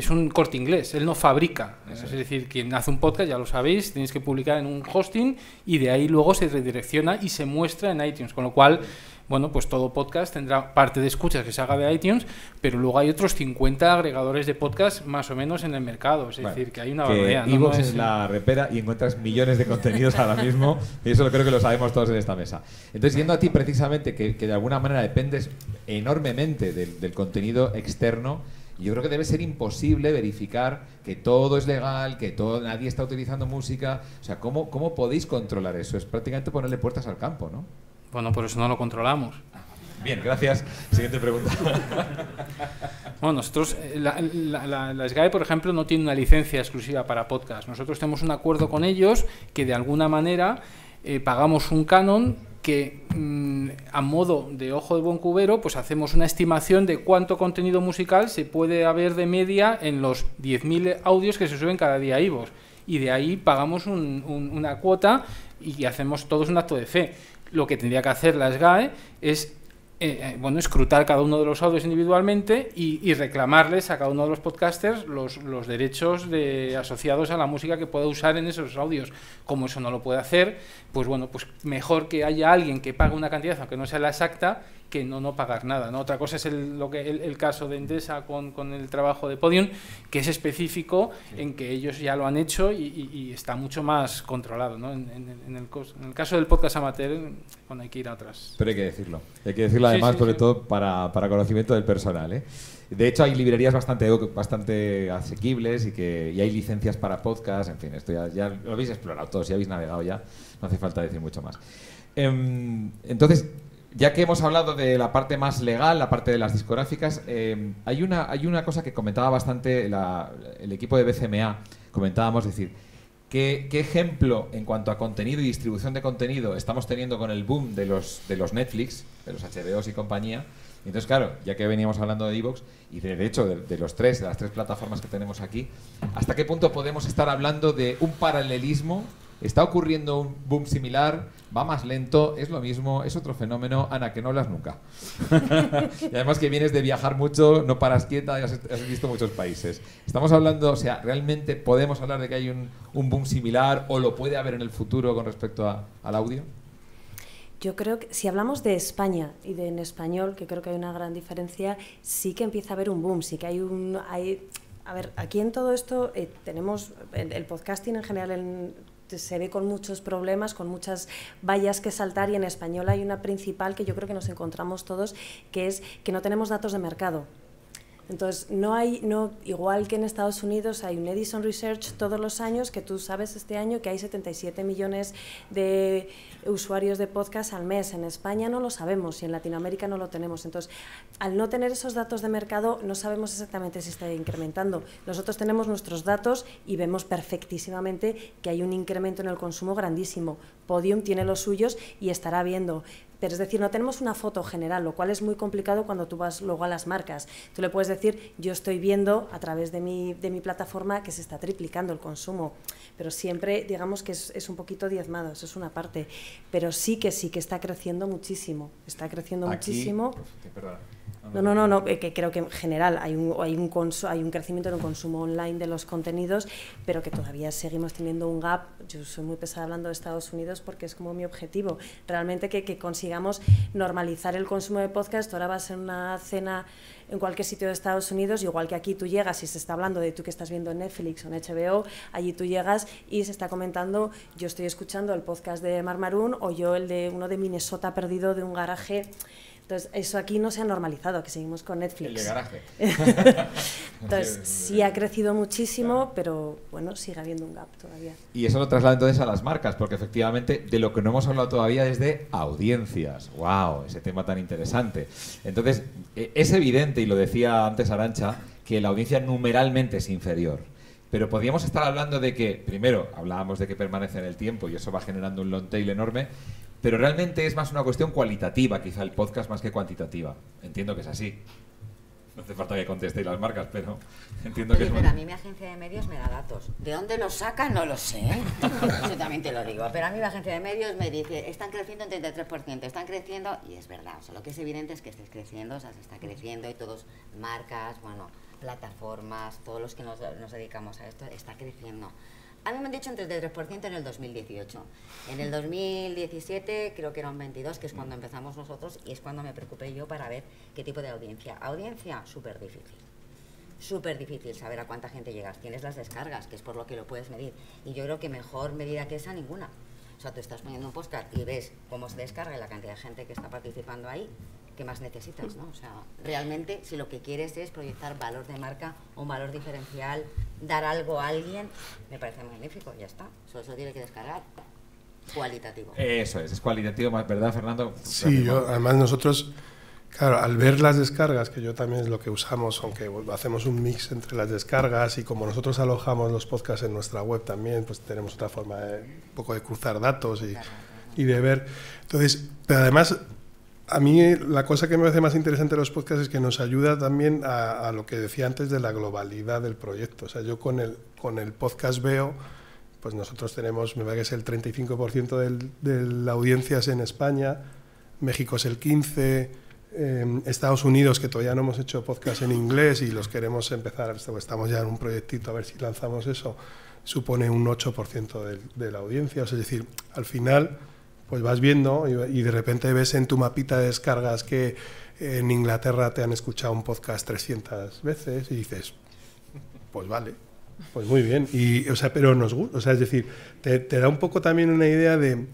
un Corte Inglés, él no fabrica. Es decir, quien hace un podcast, ya lo sabéis, tenéis que publicar en un hosting y de ahí luego se redirecciona y se muestra en iTunes, con lo cual, bueno, pues todo podcast tendrá parte de escuchas que se haga de iTunes, pero luego hay otros 50 agregadores de podcast más o menos en el mercado, es decir, que hay una barbaridad. iVoox es la repera y encuentras millones de contenidos ahora mismo, y eso creo que lo sabemos todos en esta mesa. Entonces, yendo a ti precisamente, que de alguna manera dependes enormemente del contenido externo, yo creo que debe ser imposible verificar que todo es legal, que nadie está utilizando música. O sea, ¿cómo podéis controlar eso? Es prácticamente ponerle puertas al campo, ¿no? Bueno, por eso no lo controlamos. Bien, gracias. Siguiente pregunta. Bueno, nosotros, la SGAE, por ejemplo, no tiene una licencia exclusiva para podcast. Nosotros tenemos un acuerdo con ellos que de alguna manera pagamos un canon que a modo de ojo de buen cubero, pues hacemos una estimación de cuánto contenido musical se puede haber de media en los 10.000 audios que se suben cada día a iVoox. Y de ahí pagamos una cuota y hacemos todos un acto de fe. Lo que tendría que hacer la SGAE es escrutar cada uno de los audios individualmente y reclamarles a cada uno de los podcasters los derechos asociados a la música que pueda usar en esos audios. Como eso no lo puede hacer, pues bueno, pues mejor que haya alguien que pague una cantidad, aunque no sea la exacta, que no pagar nada, ¿no? Otra cosa es el caso de Endesa con el trabajo de Podium, que es específico, en que ellos ya lo han hecho y está mucho más controlado, ¿no? En el caso del podcast amateur, bueno, hay que ir a otras. Pero hay que decirlo además, sobre todo para conocimiento del personal, ¿eh? De hecho, hay librerías bastante asequibles y hay licencias para podcast, en fin, esto ya lo habéis explorado todos, ya habéis navegado ya, no hace falta decir mucho más. Entonces, ya que hemos hablado de la parte más legal, la parte de las discográficas, hay una cosa que comentaba bastante el equipo de BCMA, comentábamos, es decir, ¿qué ejemplo en cuanto a contenido y distribución de contenido estamos teniendo con el boom de los Netflix, de los HBOs y compañía? Entonces, claro, ya que veníamos hablando de iVoox, y de hecho de las tres plataformas que tenemos aquí, ¿hasta qué punto podemos estar hablando de un paralelismo? ¿Está ocurriendo un boom similar? ¿Va más lento? ¿Es lo mismo? ¿Es otro fenómeno? Ana, que no hablas nunca. Y además que vienes de viajar mucho, no paras quieta, y has visto muchos países. Estamos hablando, o sea, ¿realmente podemos hablar de que hay un boom similar o lo puede haber en el futuro con respecto al audio? Yo creo que si hablamos de España y de en español, que creo que hay una gran diferencia, sí que empieza a haber un boom, sí que a ver, aquí en todo esto tenemos el podcasting en general se ve con muchos problemas, con muchas vallas que saltar, y en español hay una principal que yo creo que nos encontramos todos, que es que no tenemos datos de mercado. Entonces, igual que en Estados Unidos hay un Edison Research todos los años, que tú sabes este año que hay 77 millones de usuarios de podcast al mes. En España no lo sabemos y en Latinoamérica no lo tenemos. Entonces, al no tener esos datos de mercado, no sabemos exactamente si está incrementando. Nosotros tenemos nuestros datos y vemos perfectísimamente que hay un incremento en el consumo grandísimo. Podium tiene los suyos y estará viendo. Pero es decir, no tenemos una foto general, lo cual es muy complicado cuando tú vas luego a las marcas. Tú le puedes decir, yo estoy viendo a través de mi plataforma que se está triplicando el consumo, pero siempre digamos que es un poquito diezmado, eso es una parte. Pero sí que está creciendo muchísimo, está creciendo muchísimo. Perdona. No, que creo que en general hay un crecimiento en el consumo online de los contenidos, pero que todavía seguimos teniendo un gap. Yo soy muy pesada hablando de Estados Unidos porque es como mi objetivo, realmente que consigamos normalizar el consumo de podcast. Ahora vas en una cena en cualquier sitio de Estados Unidos, igual que aquí tú llegas y se está hablando de tú que estás viendo en Netflix o en HBO, allí tú llegas y se está comentando, yo estoy escuchando el podcast de Mar Maroon o yo el de uno de Minnesota perdido de un garaje. Entonces, eso aquí no se ha normalizado, que seguimos con Netflix. El de garaje. Entonces, sí ha crecido muchísimo, pero bueno, sigue habiendo un gap todavía. Y eso lo traslado entonces a las marcas, porque efectivamente de lo que no hemos hablado todavía es de audiencias. ¡Wow! Ese tema tan interesante. Entonces, es evidente, y lo decía antes Arantxa, que la audiencia numeralmente es inferior. Pero podríamos estar hablando de que, primero, hablábamos de que permanece en el tiempo y eso va generando un long tail enorme, pero realmente es más una cuestión cualitativa, quizá el podcast, más que cuantitativa. Entiendo que es así. No hace falta que contestéis las marcas, pero entiendo que es... Pero a mí mi agencia de medios me da datos. ¿De dónde los saca? No lo sé. Yo también te lo digo. Pero a mí mi agencia de medios me dice, están creciendo en 33%, están creciendo, y es verdad. O sea, lo que es evidente es que estés creciendo, o sea, se está creciendo y todos, marcas, bueno, plataformas, todos los que nos dedicamos a esto, está creciendo. A mí me han dicho un 33% en el 2018. En el 2017 creo que era un 22%, que es cuando empezamos nosotros, y es cuando me preocupé yo para ver qué tipo de audiencia. Audiencia, súper difícil. Súper difícil saber a cuánta gente llegas. Tienes las descargas, que es por lo que lo puedes medir. Y yo creo que mejor medida que esa, ninguna. O sea, tú estás poniendo un podcast y ves cómo se descarga y la cantidad de gente que está participando ahí. ¿Qué más necesitas, no? O sea, realmente, si lo que quieres es proyectar valor de marca, un valor diferencial, dar algo a alguien, me parece magnífico, ya está. Eso tiene que descargar. Cualitativo. Eso es cualitativo, ¿verdad, Fernando? Sí, además nosotros, claro, al ver las descargas, que yo también es lo que usamos, aunque hacemos un mix entre las descargas y como nosotros alojamos los podcasts en nuestra web también, pues tenemos otra forma un poco de cruzar datos y de ver. Entonces, pero además... A mí la cosa que me parece más interesante de los podcasts es que nos ayuda también a lo que decía antes de la globalidad del proyecto. O sea, yo con el podcast Veo, pues nosotros tenemos, me parece que es el 35% de la audiencia es en España, México es el 15%, Estados Unidos, que todavía no hemos hecho podcast en inglés y los queremos empezar, estamos ya en un proyectito a ver si lanzamos eso, supone un 8% de la audiencia. O sea, es decir, al final... pues vas viendo y de repente ves en tu mapita de descargas que en Inglaterra te han escuchado un podcast 300 veces y dices, pues vale, pues muy bien. Y, o sea, pero nos gusta, o sea, es decir, te da un poco también una idea de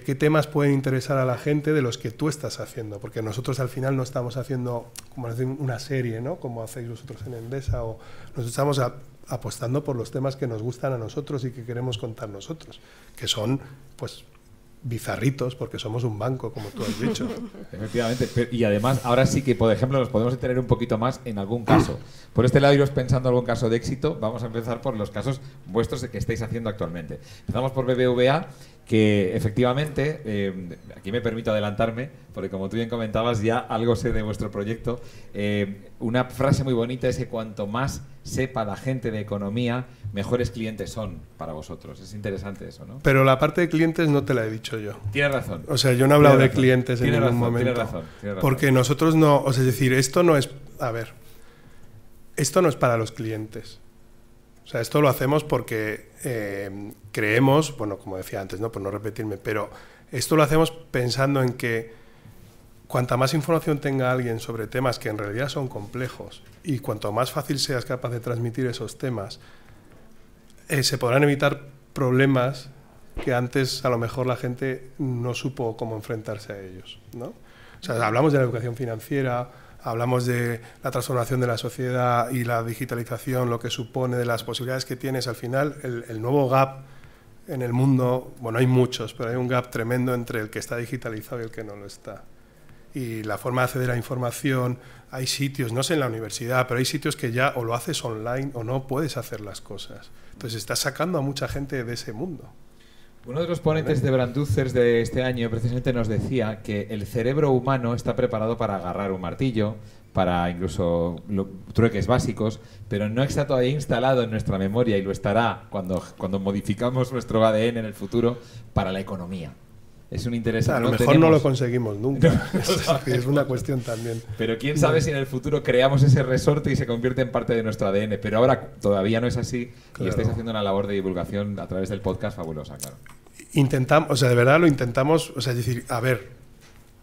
qué temas pueden interesar a la gente de los que tú estás haciendo, porque nosotros al final no estamos haciendo como una serie, ¿no? Como hacéis vosotros en Endesa, o nos estamos apostando por los temas que nos gustan a nosotros y que queremos contar nosotros, que son, pues, bizarritos, porque somos un banco, como tú has dicho. Efectivamente, y además ahora sí que, por ejemplo, nos podemos detener un poquito más en algún caso. Por este lado, iros pensando algún caso de éxito. Vamos a empezar por los casos vuestros que estáis haciendo actualmente. Empezamos por BBVA, que efectivamente, aquí me permito adelantarme, porque como tú bien comentabas, ya algo sé de vuestro proyecto. Una frase muy bonita es que cuanto más sepa la gente de economía, mejores clientes son para vosotros. Es interesante eso, ¿no? Pero la parte de clientes no te la he dicho yo. Tienes razón. O sea, yo no he hablado de clientes en ningún momento. Tienes razón. Porque nosotros no... O sea, es decir, esto no es... A ver, esto no es para los clientes. O sea, esto lo hacemos porque creemos, bueno, como decía antes, ¿no? Por no repetirme, pero esto lo hacemos pensando en que cuanta más información tenga alguien sobre temas que en realidad son complejos y cuanto más fácil seas capaz de transmitir esos temas, se podrán evitar problemas que antes a lo mejor la gente no supo cómo enfrentarse a ellos, ¿no? O sea, hablamos de la educación financiera, hablamos de la transformación de la sociedad y la digitalización, lo que supone, de las posibilidades que tienes. Al final, el nuevo gap en el mundo, bueno, hay muchos, pero hay un gap tremendo entre el que está digitalizado y el que no lo está. Y la forma de acceder a información, hay sitios, no sé en la universidad, pero hay sitios que ya o lo haces online o no puedes hacer las cosas. Entonces estás sacando a mucha gente de ese mundo. Uno de los ponentes de Branducers de este año precisamente nos decía que el cerebro humano está preparado para agarrar un martillo, para incluso trueques básicos, pero no está todavía instalado en nuestra memoria y lo estará cuando modificamos nuestro ADN en el futuro para la economía. Es un interés. O sea, a lo mejor no lo conseguimos nunca. Es una cuestión también. Pero quién sabe si en el futuro creamos ese resorte y se convierte en parte de nuestro ADN. Pero ahora todavía no es así. Claro. Y estáis haciendo una labor de divulgación a través del podcast fabulosa, claro. Intentamos, o sea, de verdad lo intentamos, o sea, es decir, a ver,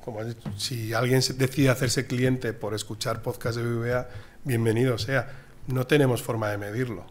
como si alguien decide hacerse cliente por escuchar podcast de BBVA, bienvenido sea. No tenemos forma de medirlo.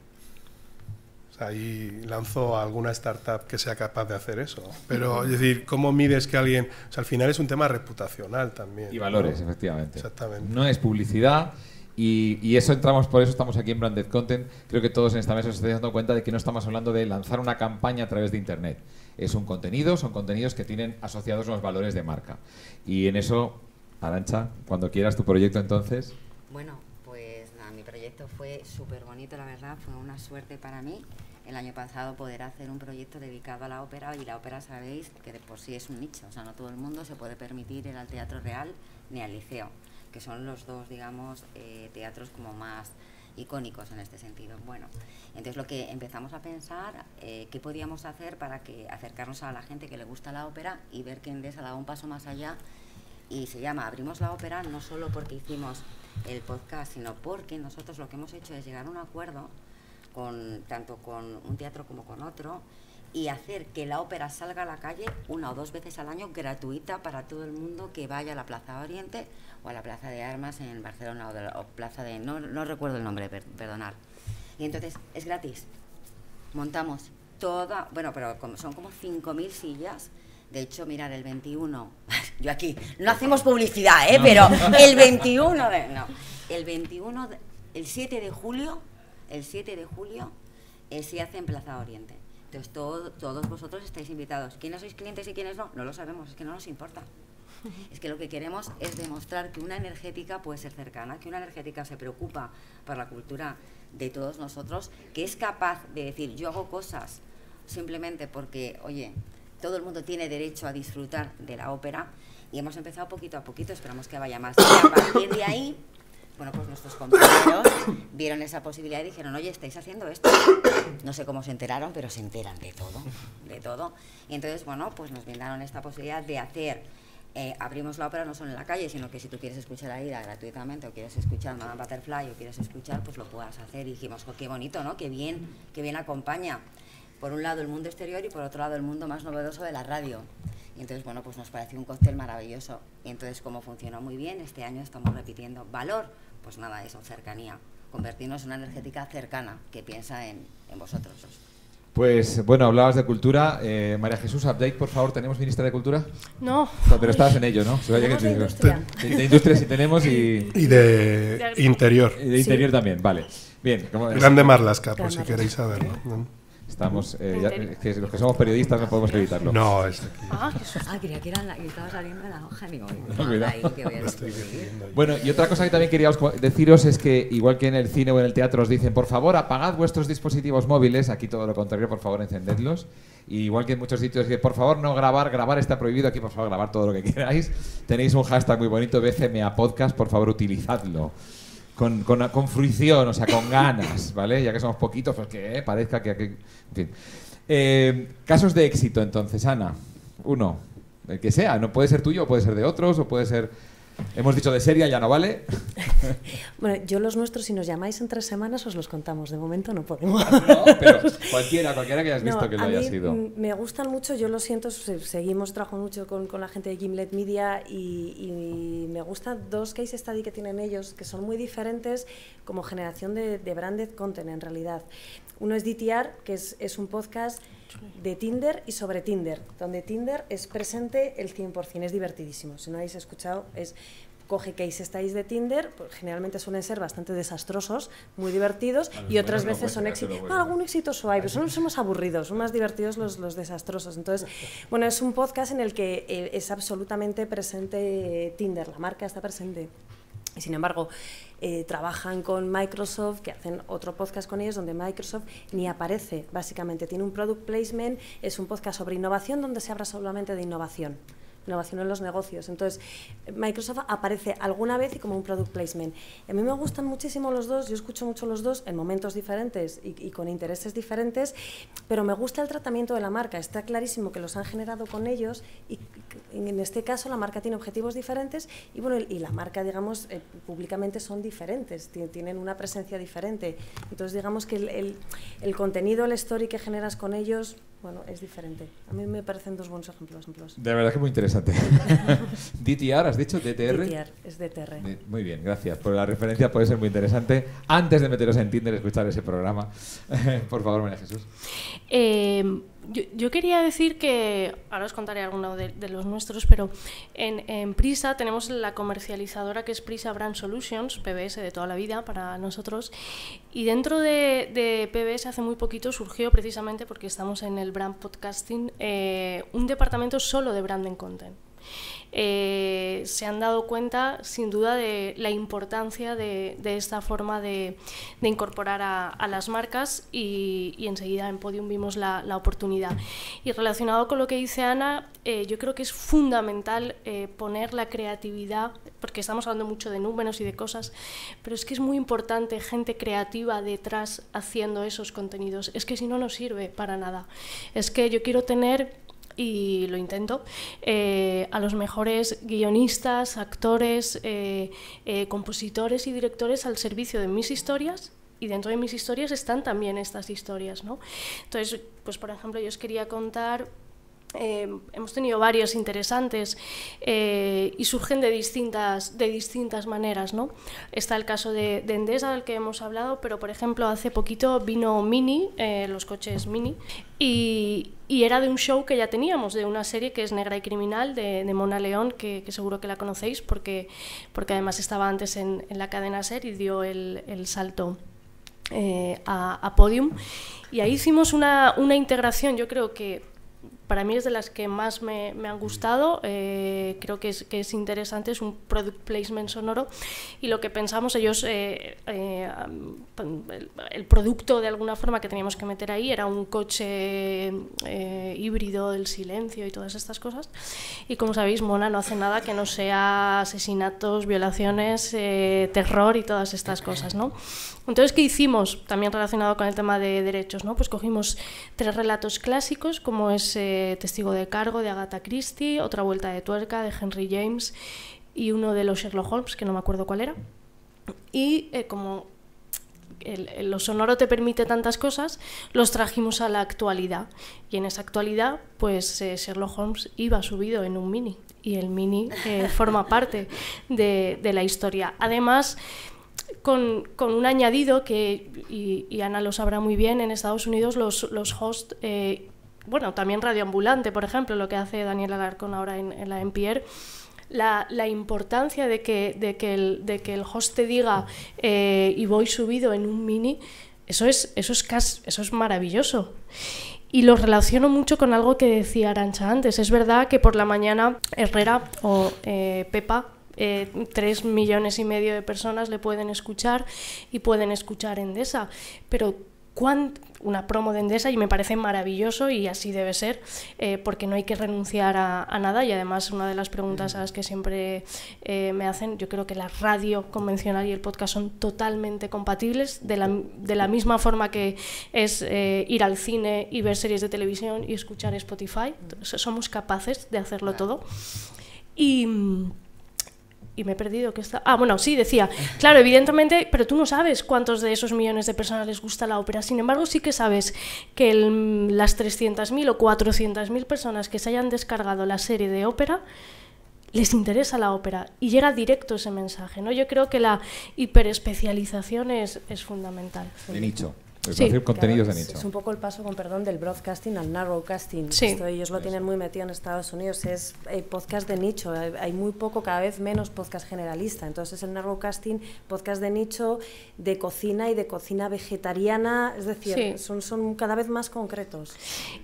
O sea, ahí lanzo a alguna startup que sea capaz de hacer eso. Pero, es decir, ¿cómo mides que alguien...? O sea, al final es un tema reputacional también. Y valores, ¿no? Efectivamente. Exactamente. No es publicidad y eso por eso estamos aquí en Branded Content. Creo que todos en esta mesa os estáis dando cuenta de que no estamos hablando de lanzar una campaña a través de Internet. Es un contenido, son contenidos que tienen asociados unos valores de marca. Y en eso, Arantxa, cuando quieras tu proyecto entonces... Bueno, pues nada, mi proyecto fue súper bonito, la verdad, fue una suerte para mí el año pasado poder hacer un proyecto dedicado a la ópera, y la ópera sabéis que de por sí es un nicho, o sea, no todo el mundo se puede permitir ir al Teatro Real ni al Liceo, que son los dos, digamos, teatros como más icónicos en este sentido. Bueno, entonces lo que empezamos a pensar, qué podíamos hacer para acercarnos a la gente que le gusta la ópera y ver que Endesa daba un paso más allá, y se llama Abrimos la Ópera, no solo porque hicimos el podcast, sino porque nosotros lo que hemos hecho es llegar a un acuerdo tanto con un teatro como con otro, y hacer que la ópera salga a la calle 1 o 2 veces al año gratuita para todo el mundo que vaya a la Plaza Oriente o a la Plaza de Armas en Barcelona o Plaza de... No recuerdo el nombre, perdonar. Y entonces es gratis. Montamos toda... Bueno, pero son como 5.000 sillas. De hecho, mirad, el 21... Yo aquí... No hacemos publicidad, ¿eh? No. Pero el 21... El 7 de julio... El 7 de julio se hace en Plaza Oriente. Entonces todos vosotros estáis invitados. ¿Quiénes sois clientes y quiénes no? No lo sabemos, es que no nos importa. Es que lo que queremos es demostrar que una energética puede ser cercana, que una energética se preocupa por la cultura de todos nosotros, que es capaz de decir, yo hago cosas simplemente porque, oye, todo el mundo tiene derecho a disfrutar de la ópera, y hemos empezado poquito a poquito, esperamos que vaya más. Y a partir de ahí... Bueno, pues nuestros compañeros vieron esa posibilidad y dijeron, oye, estáis haciendo esto. No sé cómo se enteraron, pero se enteran de todo. Y entonces, bueno, pues nos brindaron esta posibilidad de hacer, abrimos la ópera no solo en la calle, sino que si tú quieres escuchar a Aida gratuitamente, o quieres escuchar Madame Butterfly, o quieres escuchar, pues lo puedas hacer. Y dijimos, oh, qué bonito, ¿no? Qué bien acompaña, por un lado, el mundo exterior y por otro lado, el mundo más novedoso de la radio. Y entonces, bueno, pues nos pareció un cóctel maravilloso. Y entonces, como funcionó muy bien, este año estamos repitiendo. ¿Valor? Pues nada, eso, cercanía. Convertirnos en una energética cercana que piensa en vosotros. Pues, bueno, hablabas de cultura. María Jesús, update, por favor. ¿Tenemos ministra de Cultura? No. Pero estabas en ello, ¿no? De industria. De industria sí tenemos y de interior. Y de interior sí. También, vale. Bien. Grande Marlaska, por si queréis saberlo. Estamos, que los que somos periodistas no podemos evitarlo. No, es aquí. Creía que estaba saliendo la hoja. Digo, cuidado. ahí, que voy a Estoy descubrir. decidiendo yo. Bueno, y otra cosa que también quería deciros es que, igual que en el cine o en el teatro os dicen, por favor, apagad vuestros dispositivos móviles, aquí todo lo contrario, por favor, encendedlos. Y igual que en muchos sitios que, por favor, no grabar está prohibido, aquí, por favor, grabar todo lo que queráis. Tenéis un hashtag muy bonito, BCMA Podcast, por favor, utilizadlo. Con fruición, o sea, con ganas, ¿vale? Ya que somos poquitos, pues que parezca que... en fin. Casos de éxito, entonces, Ana. Uno, el que sea, no puede ser tuyo, o puede ser de otros, o puede ser... Hemos dicho de serie, ya no vale. Bueno, yo los nuestros, si nos llamáis en 3 semanas, os los contamos. De momento no podemos. No, pero cualquiera que hayas visto No, que lo a haya mí sido. Me gustan mucho, yo lo siento, seguimos trabajando mucho con la gente de Gimlet Media y me gustan 2 case study que tienen ellos, que son muy diferentes como generación de branded content en realidad. Uno es DTR, que es un podcast de Tinder y sobre Tinder, donde Tinder es presente el 100%, es divertidísimo. Si no habéis escuchado, coge case studies de Tinder, pues generalmente suelen ser bastante desastrosos, muy divertidos, y otras veces son exitosos. Algún exitoso hay, pero son más aburridos, son más divertidos los desastrosos. Entonces, bueno, es un podcast en el que es absolutamente presente Tinder, la marca está presente. Y sin embargo, trabajan con Microsoft, que hacen otro podcast con ellos, donde Microsoft ni aparece, básicamente. Tiene un product placement, es un podcast sobre innovación, donde se habla solamente de innovación en los negocios. Entonces, Microsoft aparece alguna vez y como un product placement. A mí me gustan muchísimo los dos, yo escucho mucho los dos en momentos diferentes y con intereses diferentes, pero me gusta el tratamiento de la marca. Está clarísimo que los han generado con ellos y en este caso la marca tiene objetivos diferentes y bueno, y la marca, digamos, públicamente son diferentes, tienen una presencia diferente. Entonces, digamos que el contenido, el story que generas con ellos, bueno, es diferente. A mí me parecen 2 buenos ejemplos. De verdad que muy interesante. DTR, ¿has dicho? ¿DTR? DTR, es DTR. Muy bien, gracias. Por la referencia puede ser muy interesante. Antes de meteros en Tinder, escuchar ese programa. Por favor, María Jesús. Yo quería decir que, ahora os contaré alguno de los nuestros, pero en Prisa tenemos la comercializadora que es Prisa Brand Solutions, PBS de toda la vida para nosotros, y dentro de PBS hace muy poquito surgió, precisamente porque estamos en el brand podcasting, un departamento solo de branding content. Se han dado cuenta sin duda de la importancia de esta forma de incorporar a las marcas y enseguida en Podium vimos la oportunidad. Y relacionado con lo que dice Ana, yo creo que es fundamental poner la creatividad, porque estamos hablando mucho de números y de cosas, pero es que es muy importante gente creativa detrás haciendo esos contenidos. Es que si no, no sirve para nada. Es que yo quiero tener, y lo intento, a los mejores guionistas, actores, compositores y directores al servicio de mis historias, y dentro de mis historias están también estas historias, ¿no? Entonces, pues por ejemplo, yo os quería contar, hemos tenido varios interesantes y surgen de distintas maneras, ¿no? Está el caso de Endesa, del que hemos hablado, pero por ejemplo hace poquito vino Mini, los coches Mini, y era de un show que ya teníamos, de una serie que es Negra y Criminal, de Mona León, que seguro que la conocéis porque además estaba antes en la cadena SER y dio el salto a Podium, y ahí hicimos una integración, yo creo que para mí es de las que más me han gustado, creo que es interesante, es un product placement sonoro, y lo que pensamos ellos, el producto de alguna forma que teníamos que meter ahí era un coche híbrido del silencio y todas estas cosas, y como sabéis Mona no hace nada que no sea asesinatos, violaciones, terror y todas estas cosas, ¿no? Entonces, ¿qué hicimos? También relacionado con el tema de derechos, ¿no? Pues cogimos 3 relatos clásicos, como es Testigo de cargo, de Agatha Christie, Otra vuelta de tuerca, de Henry James, y uno de los Sherlock Holmes, que no me acuerdo cuál era. Y como lo sonoro te permite tantas cosas, los trajimos a la actualidad. Y en esa actualidad, pues Sherlock Holmes iba subido en un Mini, y el Mini forma parte de la historia. Además, con un añadido que, y Ana lo sabrá muy bien, en Estados Unidos los hosts, bueno, también Radioambulante, por ejemplo, lo que hace Daniel Alarcón ahora en la NPR, la importancia de que el host te diga y voy subido en un Mini, eso es maravilloso. Y lo relaciono mucho con algo que decía Arantxa antes. Es verdad que por la mañana Herrera o Pepa, 3,5 millones de personas le pueden escuchar y pueden escuchar Endesa, pero una promo de Endesa, y me parece maravilloso y así debe ser, porque no hay que renunciar a nada. Y además una de las preguntas a las que siempre me hacen, yo creo que la radio convencional y el podcast son totalmente compatibles, de la misma forma que es ir al cine y ver series de televisión y escuchar Spotify. Somos capaces de hacerlo todo. Y me he perdido que está... bueno, sí, decía, claro, evidentemente, pero tú no sabes cuántos de esos millones de personas les gusta la ópera. Sin embargo, sí que sabes que las 300.000 o 400.000 personas que se hayan descargado la serie de ópera les interesa la ópera y llega directo ese mensaje, ¿no? Yo creo que la hiperespecialización es fundamental. De nicho. Sí, contenidos claro, de nicho. Es un poco el paso, con perdón, del broadcasting al narrowcasting. Sí. Ellos lo tienen muy metido en Estados Unidos. Es podcast de nicho. Hay muy poco, cada vez menos podcast generalista. Entonces el narrowcasting, podcast de nicho, de cocina y de cocina vegetariana. Es decir, sí, son cada vez más concretos.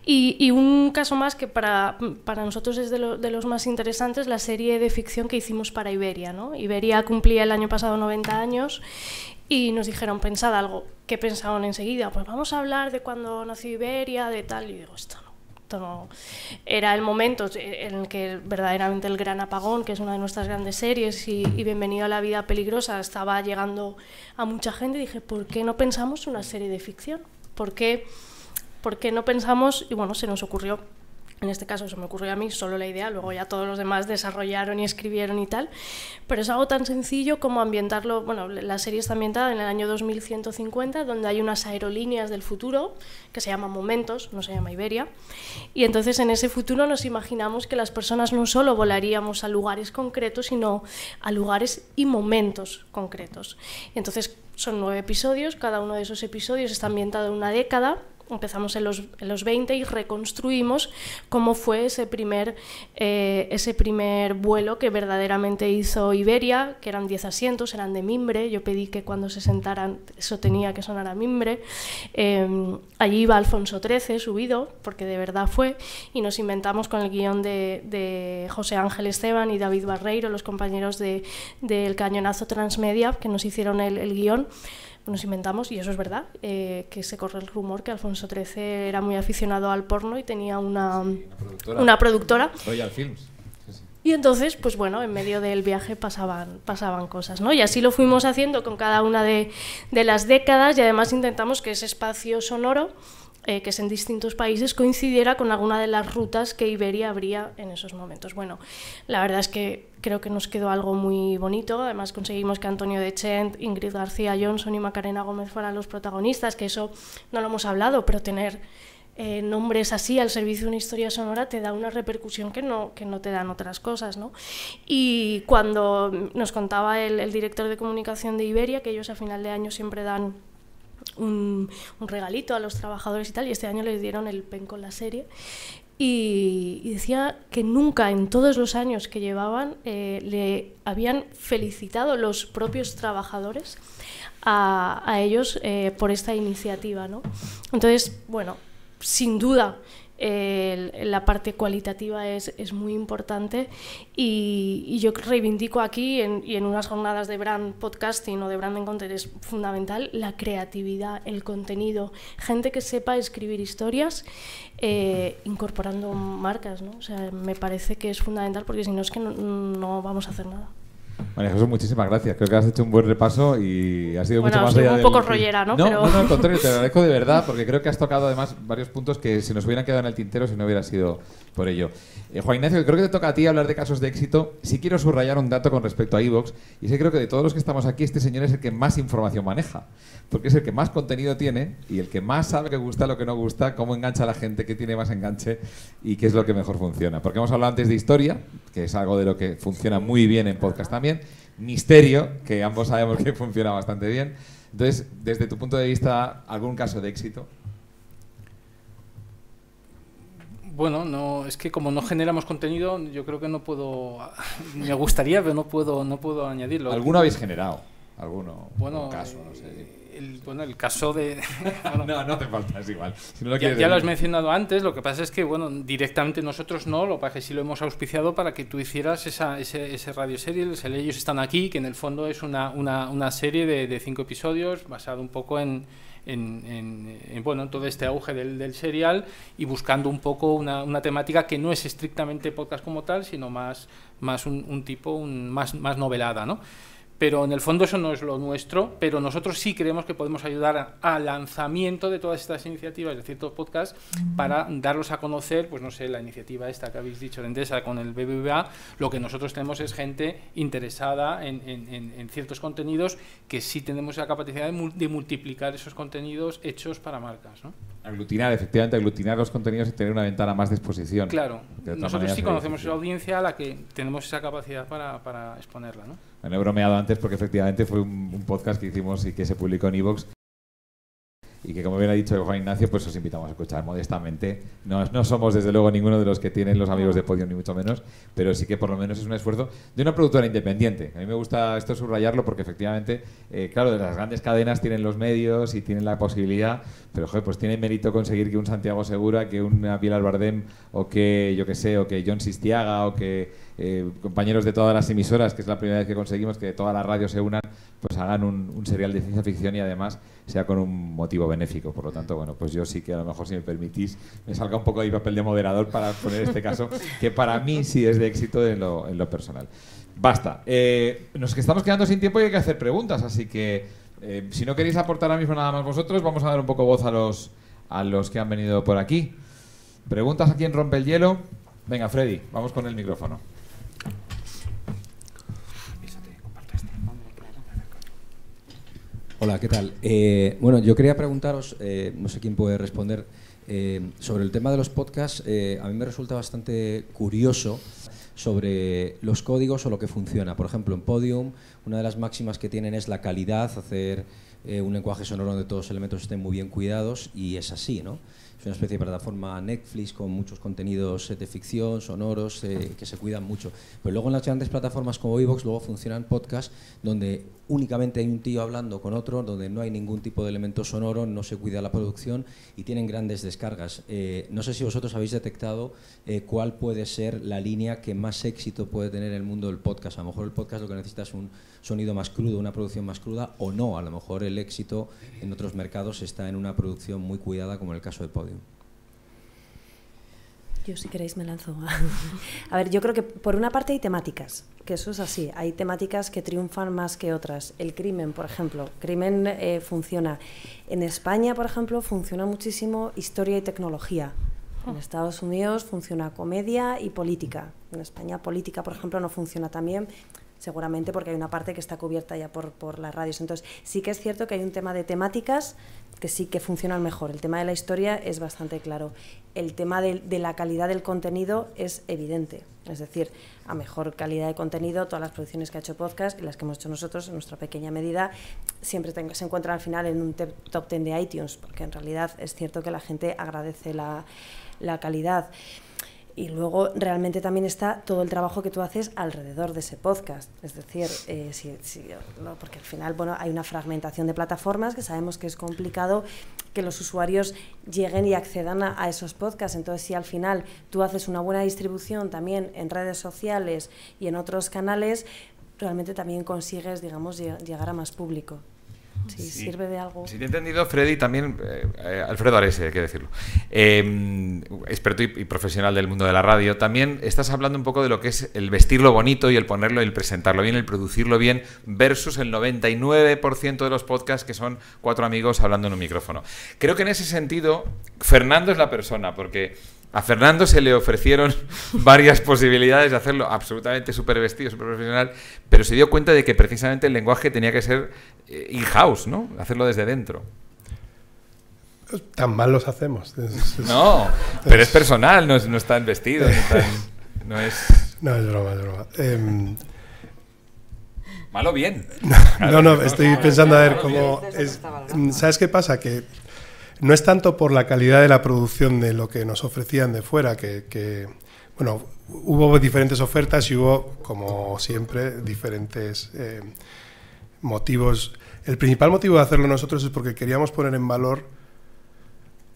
Y un caso más que para nosotros es de los más interesantes, la serie de ficción que hicimos para Iberia, ¿no? Iberia cumplía el año pasado 90 años. Y nos dijeron, pensad algo. ¿Qué pensaron enseguida? Pues vamos a hablar de cuando nació Iberia, de tal. Y digo, esto no. Era el momento en el que verdaderamente El Gran Apagón, que es una de nuestras grandes series, y Bienvenido a la vida peligrosa, estaba llegando a mucha gente. Y dije, ¿por qué no pensamos una serie de ficción? ¿Por qué no pensamos? Y bueno, se nos ocurrió. En este caso se me ocurrió a mí solo la idea, luego ya todos los demás desarrollaron y escribieron y tal, pero es algo tan sencillo como ambientarlo. Bueno, la serie está ambientada en el año 2150, donde hay unas aerolíneas del futuro que se llaman Momentos, no se llama Iberia, y entonces en ese futuro nos imaginamos que las personas no solo volaríamos a lugares concretos, sino a lugares y momentos concretos. Y entonces son 9 episodios, cada uno de esos episodios está ambientado en una década. Empezamos en los 20 y reconstruimos cómo fue ese primer vuelo que verdaderamente hizo Iberia, que eran 10 asientos, eran de mimbre. Yo pedí que cuando se sentaran eso tenía que sonar a mimbre. Allí iba Alfonso XIII subido, porque de verdad fue, y nos inventamos con el guión de José Ángel Esteban y David Barreiro, los compañeros del Cañonazo Transmedia, que nos hicieron el guión. Nos inventamos, y eso es verdad, que se corre el rumor que Alfonso XIII era muy aficionado al porno y tenía una productora. Royal Films. Sí, sí. Y entonces, pues bueno, en medio del viaje pasaban cosas, ¿no? Y así lo fuimos haciendo con cada una de las décadas, y además intentamos que ese espacio sonoro, que es en distintos países, coincidiera con alguna de las rutas que Iberia abría en esos momentos. Bueno, la verdad es que creo que nos quedó algo muy bonito. Además conseguimos que Antonio Dechent, Ingrid García Johnson y Macarena Gómez fueran los protagonistas, que eso no lo hemos hablado, pero tener nombres así al servicio de una historia sonora te da una repercusión que no te dan otras cosas, ¿no? Y cuando nos contaba el director de comunicación de Iberia, que ellos a final de año siempre dan un regalito a los trabajadores y tal, y este año les dieron el PEN con la serie, y decía que nunca en todos los años que llevaban le habían felicitado los propios trabajadores a ellos por esta iniciativa, ¿no? Entonces, bueno, sin duda la parte cualitativa es muy importante, y yo reivindico aquí y en unas jornadas de brand podcasting o de branding content es fundamental la creatividad, el contenido, gente que sepa escribir historias incorporando marcas, ¿no? O sea, me parece que es fundamental, porque si no es que no vamos a hacer nada. María Jesús, muchísimas gracias. Creo que has hecho un buen repaso y ha sido mucho más allá un poco rollera, ¿no? No, al contrario, te lo agradezco de verdad, porque creo que has tocado además varios puntos que se nos hubieran quedado en el tintero si no hubiera sido por ello. Juan Ignacio, creo que te toca a ti hablar de casos de éxito. Sí quiero subrayar un dato con respecto a iVoox, y es que creo que de todos los que estamos aquí, este señor es el que más información maneja, porque es el que más contenido tiene y el que más sabe qué gusta, lo que no gusta, cómo engancha a la gente, qué tiene más enganche y qué es lo que mejor funciona. Porque hemos hablado antes de historia, que es algo de lo que funciona muy bien en podcast también, misterio, que ambos sabemos que funciona bastante bien. Entonces, desde tu punto de vista, ¿algún caso de éxito? Bueno, no, es que como no generamos contenido, yo creo que no puedo. Me gustaría, pero no puedo añadirlo. ¿Alguno habéis generado? alguno? Bueno, caso, no sé. El caso de... Bueno, no hace falta, es igual. Si no lo ya lo has mencionado antes, lo que pasa es que, bueno, directamente nosotros no, lo que pasa es que sí lo hemos auspiciado para que tú hicieras ese radioserie, Ellos están aquí, que en el fondo es una serie de 5 episodios basado un poco en todo este auge del serial y buscando un poco una temática que no es estrictamente podcast como tal, sino más un tipo más novelada, ¿no? Pero en el fondo eso no es lo nuestro, pero nosotros sí creemos que podemos ayudar al lanzamiento de todas estas iniciativas de ciertos podcasts para darlos a conocer, pues no sé, la iniciativa esta que habéis dicho de Endesa con el BBVA. Lo que nosotros tenemos es gente interesada en ciertos contenidos que sí tenemos la capacidad de multiplicar esos contenidos hechos para marcas, ¿no? Efectivamente, aglutinar los contenidos y tener una ventana más de exposición. Claro, nosotros sí conocemos la audiencia a la que tenemos esa capacidad para exponerla, ¿no? Me he bromeado antes porque efectivamente fue un podcast que hicimos y que se publicó en iVoox y que, como bien ha dicho Juan Ignacio, pues os invitamos a escuchar modestamente. No somos desde luego ninguno de los que tienen los amigos de Podium, ni mucho menos, pero sí que por lo menos es un esfuerzo de una productora independiente. A mí me gusta esto subrayarlo porque efectivamente, claro, de las grandes cadenas tienen los medios y tienen la posibilidad, pero joder, pues tiene mérito conseguir que un Santiago Segura, que una Pilar Bardem, o que yo que sé, o que John Sistiaga, o que compañeros de todas las emisoras, que es la primera vez que conseguimos que todas las radios se unan, pues hagan un serial de ciencia ficción y además sea con un motivo benéfico. Por lo tanto, bueno, pues yo sí que a lo mejor, si me permitís, me salga un poco de papel de moderador para poner este caso, que para mí sí es de éxito en lo personal. Basta. Nos estamos quedando sin tiempo y hay que hacer preguntas, así que si no queréis aportar ahora mismo nada más vosotros, vamos a dar un poco voz a los que han venido por aquí. ¿Preguntas a quién rompe el hielo? Venga, Freddy, vamos con el micrófono. Hola, ¿qué tal? Bueno, yo quería preguntaros, no sé quién puede responder, sobre el tema de los podcasts. A mí me resulta bastante curioso sobre los códigos o lo que funciona. Por ejemplo, en Podium, una de las máximas que tienen es la calidad, hacer un lenguaje sonoro donde todos los elementos estén muy bien cuidados, y es así, ¿no? Es una especie de plataforma Netflix con muchos contenidos de ficción, sonoros, que se cuidan mucho. Pero luego en las grandes plataformas como iVoox luego funcionan podcasts donde únicamente hay un tío hablando con otro, donde no hay ningún tipo de elemento sonoro, no se cuida la producción y tienen grandes descargas. No sé si vosotros habéis detectado cuál puede ser la línea que más éxito puede tener el mundo del podcast. A lo mejor el podcast lo que necesita es un sonido más crudo, una producción más cruda, o no. A lo mejor el éxito en otros mercados está en una producción muy cuidada, como en el caso de Podium. Yo, si queréis, me lanzo. A ver, yo creo que por una parte hay temáticas, que eso es así. Hay temáticas que triunfan más que otras. El crimen, por ejemplo. Crimen funciona. En España, por ejemplo, funciona muchísimo historia y tecnología. En Estados Unidos funciona comedia y política. En España, política, por ejemplo, no funciona tan bien, seguramente porque hay una parte que está cubierta ya por las radios. Entonces, sí que es cierto que hay un tema de temáticas que sí que funcionan mejor. El tema de la historia es bastante claro. El tema de la calidad del contenido es evidente. Es decir, a mejor calidad de contenido, todas las producciones que ha hecho podcast y las que hemos hecho nosotros en nuestra pequeña medida siempre se encuentran al final en un top 10 de iTunes, porque en realidad es cierto que la gente agradece la calidad. Y luego realmente también está todo el trabajo que tú haces alrededor de ese podcast. Es decir, porque al final hay una fragmentación de plataformas que sabemos que es complicado que los usuarios lleguen y accedan a esos podcasts. Entonces, si al final tú haces una buena distribución también en redes sociales y en otros canales, realmente también consigues, digamos, llegar a más público. Si sirve de algo. Si te he entendido, Freddy, también Alfredo Arese, hay que decirlo, experto y profesional del mundo de la radio, también estás hablando un poco de lo que es el vestirlo bonito y el ponerlo y el presentarlo bien, el producirlo bien, versus el 99% de los podcasts que son 4 amigos hablando en un micrófono. Creo que en ese sentido Fernando es la persona, porque a Fernando se le ofrecieron varias posibilidades de hacerlo absolutamente súper vestido, súper profesional, pero se dio cuenta de que precisamente el lenguaje tenía que ser in-house, ¿no? Hacerlo desde dentro. Tan mal los hacemos. No, pero es personal, no está en vestido. No, es broma, es broma. Malo bien. No, estoy pensando a ver cómo... ¿Sabes qué pasa? Que no es tanto por la calidad de la producción de lo que nos ofrecían de fuera, que bueno, hubo diferentes ofertas y hubo, como siempre, diferentes motivos. El principal motivo de hacerlo nosotros es porque queríamos poner en valor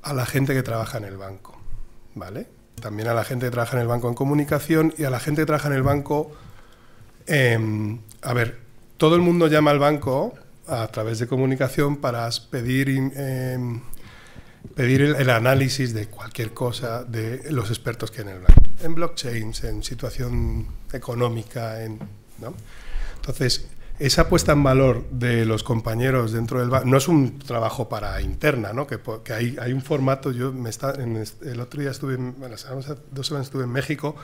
a la gente que trabaja en el banco, ¿vale? También a la gente que trabaja en el banco en comunicación y a la gente que trabaja en el banco... a ver, todo el mundo llama al banco a través de comunicación para pedir el análisis de cualquier cosa de los expertos que hay en el banco. En blockchains, en situación económica, ¿no? Entonces, esa puesta en valor de los compañeros dentro del banco no es un trabajo para interna, ¿no? Que hay un formato. El otro día estuve, hace 2 semanas estuve en México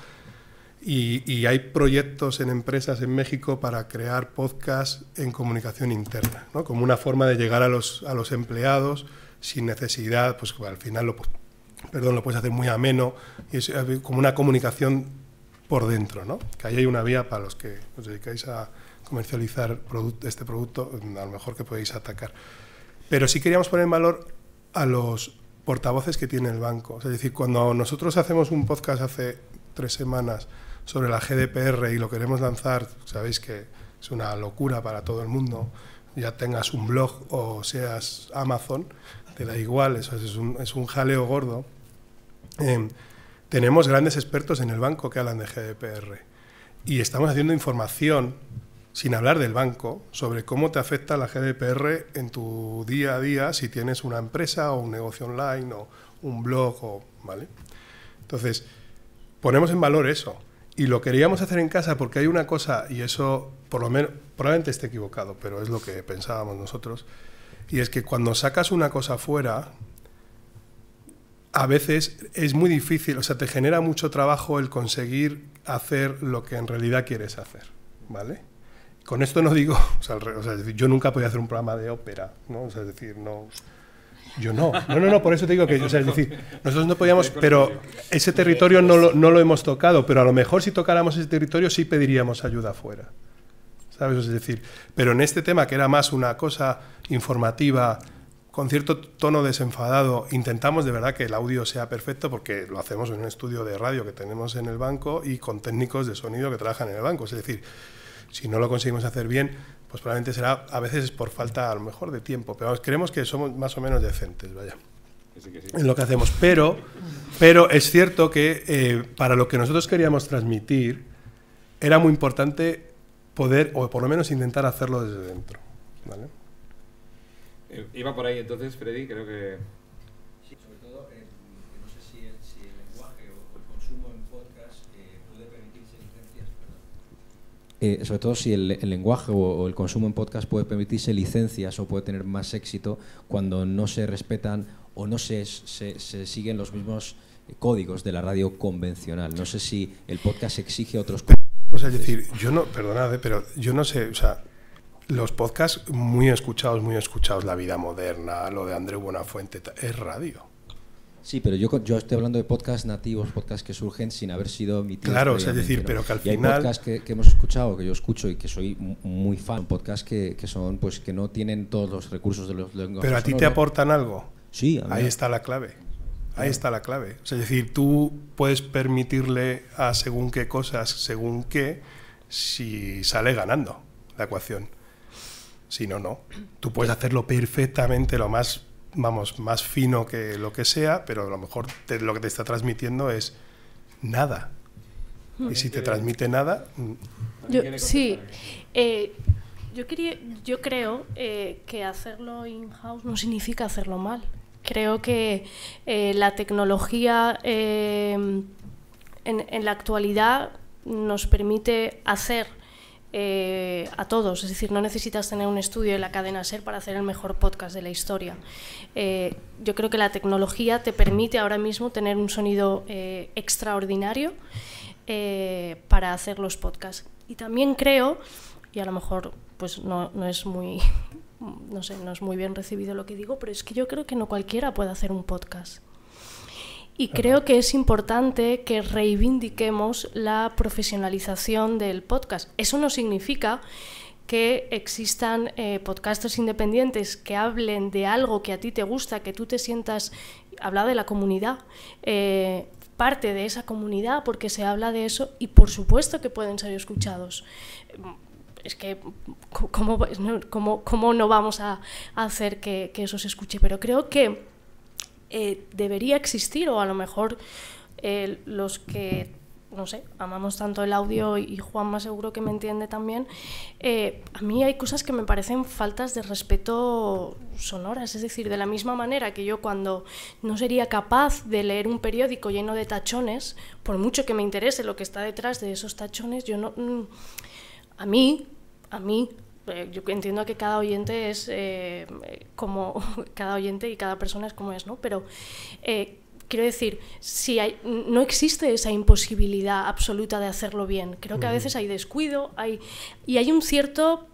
y hay proyectos en empresas en México para crear podcasts en comunicación interna, ¿no? Como una forma de llegar a los empleados sin necesidad, pues al final lo puedes hacer muy ameno y es como una comunicación por dentro, ¿no? Que ahí hay una vía para los que os dedicáis a comercializar este producto, a lo mejor que podéis atacar. Pero sí queríamos poner en valor a los portavoces que tiene el banco. Es decir, cuando nosotros hacemos un podcast hace 3 semanas sobre la GDPR y lo queremos lanzar, sabéis que es una locura para todo el mundo, ya tengas un blog o seas Amazon, te da igual, eso es un jaleo gordo. Tenemos grandes expertos en el banco que hablan de GDPR y estamos haciendo información, sin hablar del banco, sobre cómo te afecta la GDPR en tu día a día si tienes una empresa o un negocio online o un blog, ¿vale? Entonces, ponemos en valor eso. Y lo queríamos hacer en casa porque hay una cosa, y eso por lo menos, probablemente esté equivocado, pero es lo que pensábamos nosotros, y es que cuando sacas una cosa fuera, a veces es muy difícil, o sea, te genera mucho trabajo el conseguir hacer lo que en realidad quieres hacer, ¿vale? Con esto no digo, o sea, yo nunca podía hacer un programa de ópera, ¿no? O sea, es decir, no... Yo no, por eso te digo que, o sea, es decir, nosotros no podíamos, pero ese territorio no lo hemos tocado, pero a lo mejor si tocáramos ese territorio sí pediríamos ayuda afuera, ¿sabes? Es decir, pero en este tema que era más una cosa informativa, con cierto tono desenfadado, intentamos de verdad que el audio sea perfecto porque lo hacemos en un estudio de radio que tenemos en el banco y con técnicos de sonido que trabajan en el banco, es decir, si no lo conseguimos hacer bien, pues probablemente será a veces por falta a lo mejor de tiempo, pero vamos, creemos que somos más o menos decentes, vaya, sí. En lo que hacemos, pero es cierto que para lo que nosotros queríamos transmitir era muy importante poder, o por lo menos intentar hacerlo desde dentro, ¿vale? Iba por ahí entonces, Freddy, creo que... Sí, sobre todo, no sé si el lenguaje o el consumo en podcast puede permitirse licencias, sobre todo si el lenguaje o el consumo en podcast puede permitirse licencias o puede tener más éxito cuando no se respetan o no se siguen los mismos códigos de la radio convencional. No sé si el podcast exige otros códigos. O sea, es decir, yo no, perdonad, pero yo no sé, o sea, los podcasts muy escuchados, La Vida Moderna, lo de Andreu Buenafuente, es radio. Sí, pero yo estoy hablando de podcasts nativos, podcasts que surgen sin haber sido emitidos. Claro, o sea, es decir, ¿no? Pero que al final... Y hay podcasts que hemos escuchado, que yo escucho y que soy muy fan, podcasts que son, pues, que no tienen todos los recursos de los lenguajes. ¿Pero a ti te aportan algo? Sí. A mí. Ahí está la clave. Ahí está la clave. O sea, es decir, tú puedes permitirle a según qué cosas, según qué, si sale ganando la ecuación. Si no, no. Tú puedes hacerlo perfectamente, lo más fino que lo que sea, pero a lo mejor lo que te está transmitiendo es nada. Y si te transmite nada... Yo creo que hacerlo in-house no significa hacerlo mal. Creo que la tecnología en la actualidad nos permite hacer a todos, es decir, no necesitas tener un estudio en la cadena SER para hacer el mejor podcast de la historia. Yo creo que la tecnología te permite ahora mismo tener un sonido extraordinario para hacer los podcasts. Y también creo, y a lo mejor pues no es muy bien recibido lo que digo, pero es que yo creo que no cualquiera puede hacer un podcast. Y creo que es importante que reivindiquemos la profesionalización del podcast. Eso no significa que existan podcasters independientes que hablen de algo que a ti te gusta, que tú te sientas... Habla de la comunidad, parte de esa comunidad porque se habla de eso y por supuesto que pueden ser escuchados. es que ¿cómo no vamos a hacer que eso se escuche? Pero creo que debería existir, o a lo mejor los que, no sé, amamos tanto el audio, y Juanma seguro que me entiende también, a mí hay cosas que me parecen faltas de respeto sonoras. Es decir, de la misma manera que yo, cuando no sería capaz de leer un periódico lleno de tachones, por mucho que me interese lo que está detrás de esos tachones, yo no... A mí, yo entiendo que cada oyente es como cada oyente, y cada persona es como es, ¿no? Pero quiero decir, no existe esa imposibilidad absoluta de hacerlo bien. Creo que a veces hay descuido, y hay un cierto